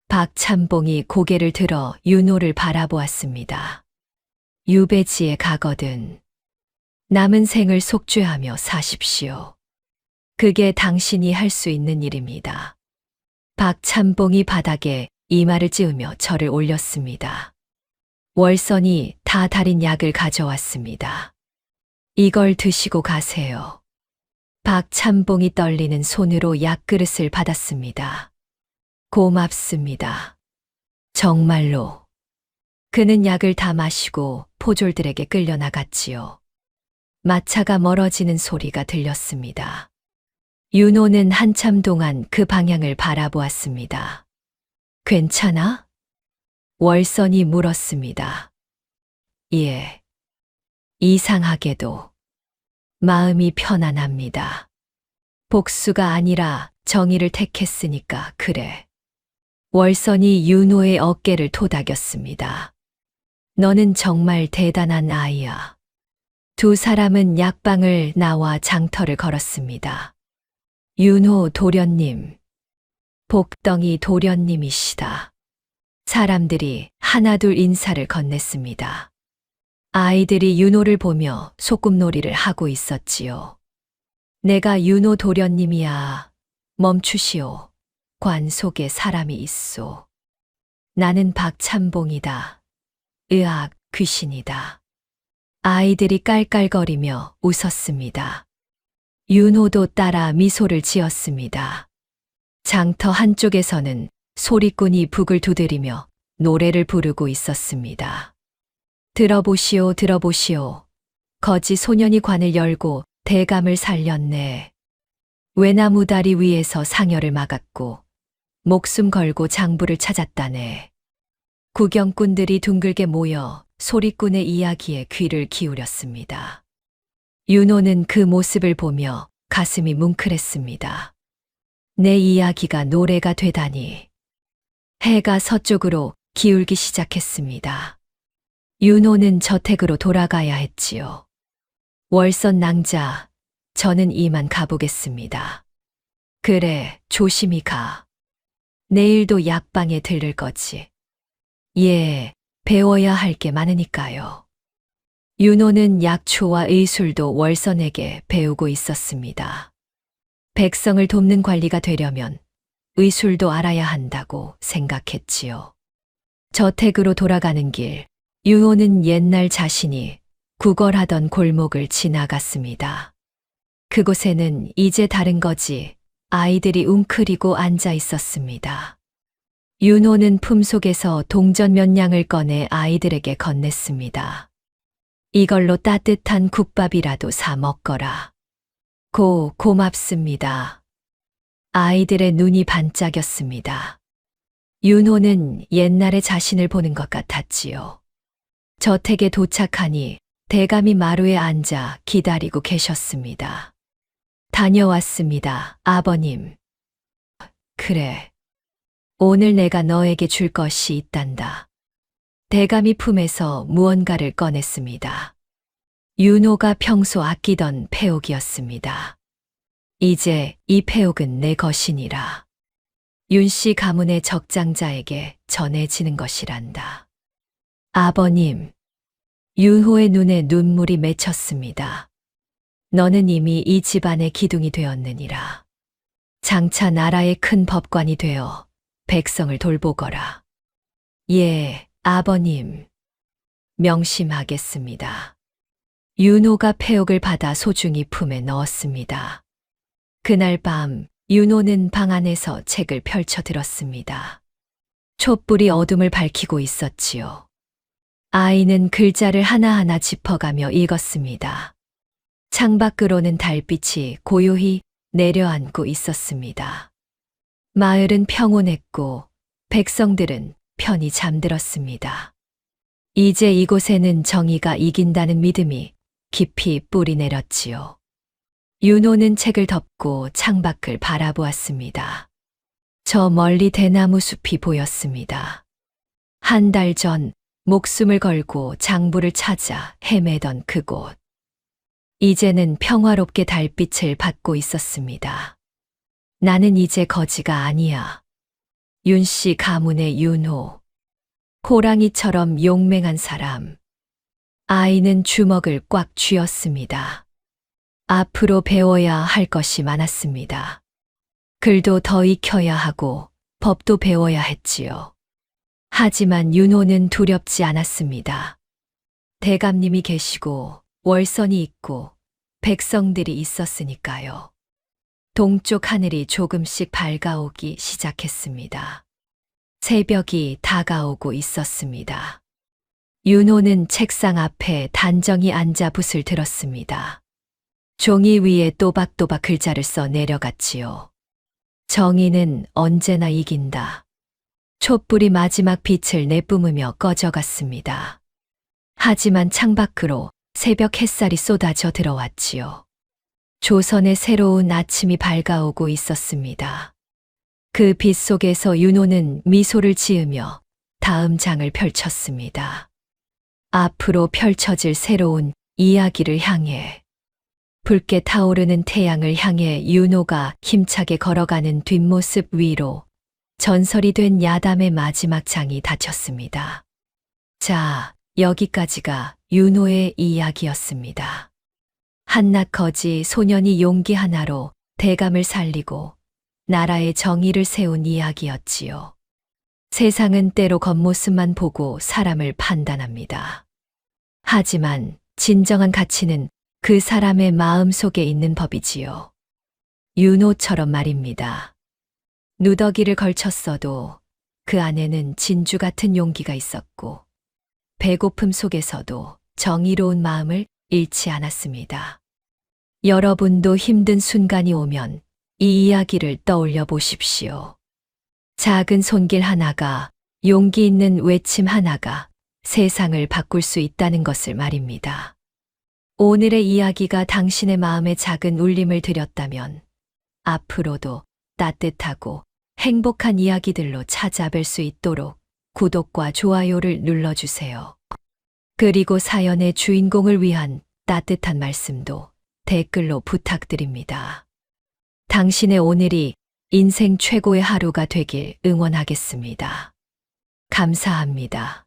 박참봉이 고개를 들어 윤호를 바라보았습니다. 유배지에 가거든 남은 생을 속죄하며 사십시오. 그게 당신이 할 수 있는 일입니다. 박참봉이 바닥에 이마를 찌우며 절을 올렸습니다. 월선이 다 달인 약을 가져왔습니다. 이걸 드시고 가세요. 박참봉이 떨리는 손으로 약그릇을 받았습니다. 고맙습니다. 정말로. 그는 약을 다 마시고 포졸들에게 끌려나갔지요. 마차가 멀어지는 소리가 들렸습니다. 윤호는 한참 동안 그 방향을 바라보았습니다. 괜찮아? 월선이 물었습니다. 예. 이상하게도 마음이 편안합니다. 복수가 아니라 정의를 택했으니까 그래. 월선이 윤호의 어깨를 토닥였습니다. 너는 정말 대단한 아이야. 두 사람은 약방을 나와 장터를 걸었습니다. 윤호 도련님. 복덩이 도련님이시다. 사람들이 하나둘 인사를 건넸습니다. 아이들이 윤호를 보며 소꿉놀이를 하고 있었지요. 내가 윤호 도련님이야. 멈추시오. 관 속에 사람이 있소. 나는 박찬봉이다. 으악, 귀신이다. 아이들이 깔깔거리며 웃었습니다. 윤호도 따라 미소를 지었습니다. 장터 한쪽에서는 소리꾼이 북을 두드리며 노래를 부르고 있었습니다. 들어보시오, 들어보시오. 거지 소년이 관을 열고 대감을 살렸네. 외나무 다리 위에서 상여를 막았고 목숨 걸고 장부를 찾았다네. 구경꾼들이 둥글게 모여 소리꾼의 이야기에 귀를 기울였습니다. 윤호는 그 모습을 보며 가슴이 뭉클했습니다. 내 이야기가 노래가 되다니. 해가 서쪽으로 기울기 시작했습니다. 윤호는 저택으로 돌아가야 했지요. 월선 낭자, 저는 이만 가보겠습니다. 그래, 조심히 가. 내일도 약방에 들를 거지. 예, 배워야 할 게 많으니까요. 윤호는 약초와 의술도 월선에게 배우고 있었습니다. 백성을 돕는 관리가 되려면 의술도 알아야 한다고 생각했지요. 저택으로 돌아가는 길, 윤호는 옛날 자신이 구걸하던 골목을 지나갔습니다. 그곳에는 이제 다른 거지 아이들이 웅크리고 앉아 있었습니다. 윤호는 품속에서 동전 몇 냥을 꺼내 아이들에게 건넸습니다. 이걸로 따뜻한 국밥이라도 사 먹거라. 고맙습니다. 아이들의 눈이 반짝였습니다. 윤호는 옛날의 자신을 보는 것 같았지요. 저택에 도착하니 대감이 마루에 앉아 기다리고 계셨습니다. 다녀왔습니다, 아버님. 그래. 오늘 내가 너에게 줄 것이 있단다. 대감이 품에서 무언가를 꺼냈습니다. 윤호가 평소 아끼던 패옥이었습니다. 이제 이 패옥은 내 것이니라. 윤씨 가문의 적장자에게 전해지는 것이란다. 아버님. 윤호의 눈에 눈물이 맺혔습니다. 너는 이미 이 집안의 기둥이 되었느니라. 장차 나라의 큰 법관이 되어 백성을 돌보거라. 예, 아버님. 명심하겠습니다. 윤호가 패옥을 받아 소중히 품에 넣었습니다. 그날 밤 윤호는 방 안에서 책을 펼쳐 들었습니다. 촛불이 어둠을 밝히고 있었지요. 아이는 글자를 하나하나 짚어가며 읽었습니다. 창밖으로는 달빛이 고요히 내려앉고 있었습니다. 마을은 평온했고 백성들은 편히 잠들었습니다. 이제 이곳에는 정의가 이긴다는 믿음이 깊이 뿌리 내렸지요. 윤호는 책을 덮고 창밖을 바라보았습니다. 저 멀리 대나무 숲이 보였습니다. 한 달 전 목숨을 걸고 장부를 찾아 헤매던 그곳. 이제는 평화롭게 달빛을 받고 있었습니다. 나는 이제 거지가 아니야. 윤씨 가문의 윤호. 호랑이처럼 용맹한 사람. 아이는 주먹을 꽉 쥐었습니다. 앞으로 배워야 할 것이 많았습니다. 글도 더 익혀야 하고 법도 배워야 했지요. 하지만 윤호는 두렵지 않았습니다. 대감님이 계시고 월선이 있고 백성들이 있었으니까요. 동쪽 하늘이 조금씩 밝아오기 시작했습니다. 새벽이 다가오고 있었습니다. 윤호는 책상 앞에 단정히 앉아 붓을 들었습니다. 종이 위에 또박또박 글자를 써 내려갔지요. 정의는 언제나 이긴다. 촛불이 마지막 빛을 내뿜으며 꺼져갔습니다. 하지만 창밖으로 새벽 햇살이 쏟아져 들어왔지요. 조선의 새로운 아침이 밝아오고 있었습니다. 그 빛 속에서 윤호는 미소를 지으며 다음 장을 펼쳤습니다. 앞으로 펼쳐질 새로운 이야기를 향해. 붉게 타오르는 태양을 향해 윤호가 힘차게 걸어가는 뒷모습 위로 전설이 된 야담의 마지막 장이 닫혔습니다. 자, 여기까지가 윤호의 이야기였습니다. 한낱 거지 소년이 용기 하나로 대감을 살리고 나라의 정의를 세운 이야기였지요. 세상은 때로 겉모습만 보고 사람을 판단합니다. 하지만 진정한 가치는 그 사람의 마음 속에 있는 법이지요. 윤호처럼 말입니다. 누더기를 걸쳤어도 그 안에는 진주 같은 용기가 있었고 배고픔 속에서도 정의로운 마음을 잃지 않았습니다. 여러분도 힘든 순간이 오면 이 이야기를 떠올려 보십시오. 작은 손길 하나가, 용기 있는 외침 하나가 세상을 바꿀 수 있다는 것을 말입니다. 오늘의 이야기가 당신의 마음에 작은 울림을 드렸다면 앞으로도 따뜻하고 행복한 이야기들로 찾아뵐 수 있도록 구독과 좋아요를 눌러주세요. 그리고 사연의 주인공을 위한 따뜻한 말씀도 댓글로 부탁드립니다. 당신의 오늘이 인생 최고의 하루가 되길 응원하겠습니다. 감사합니다.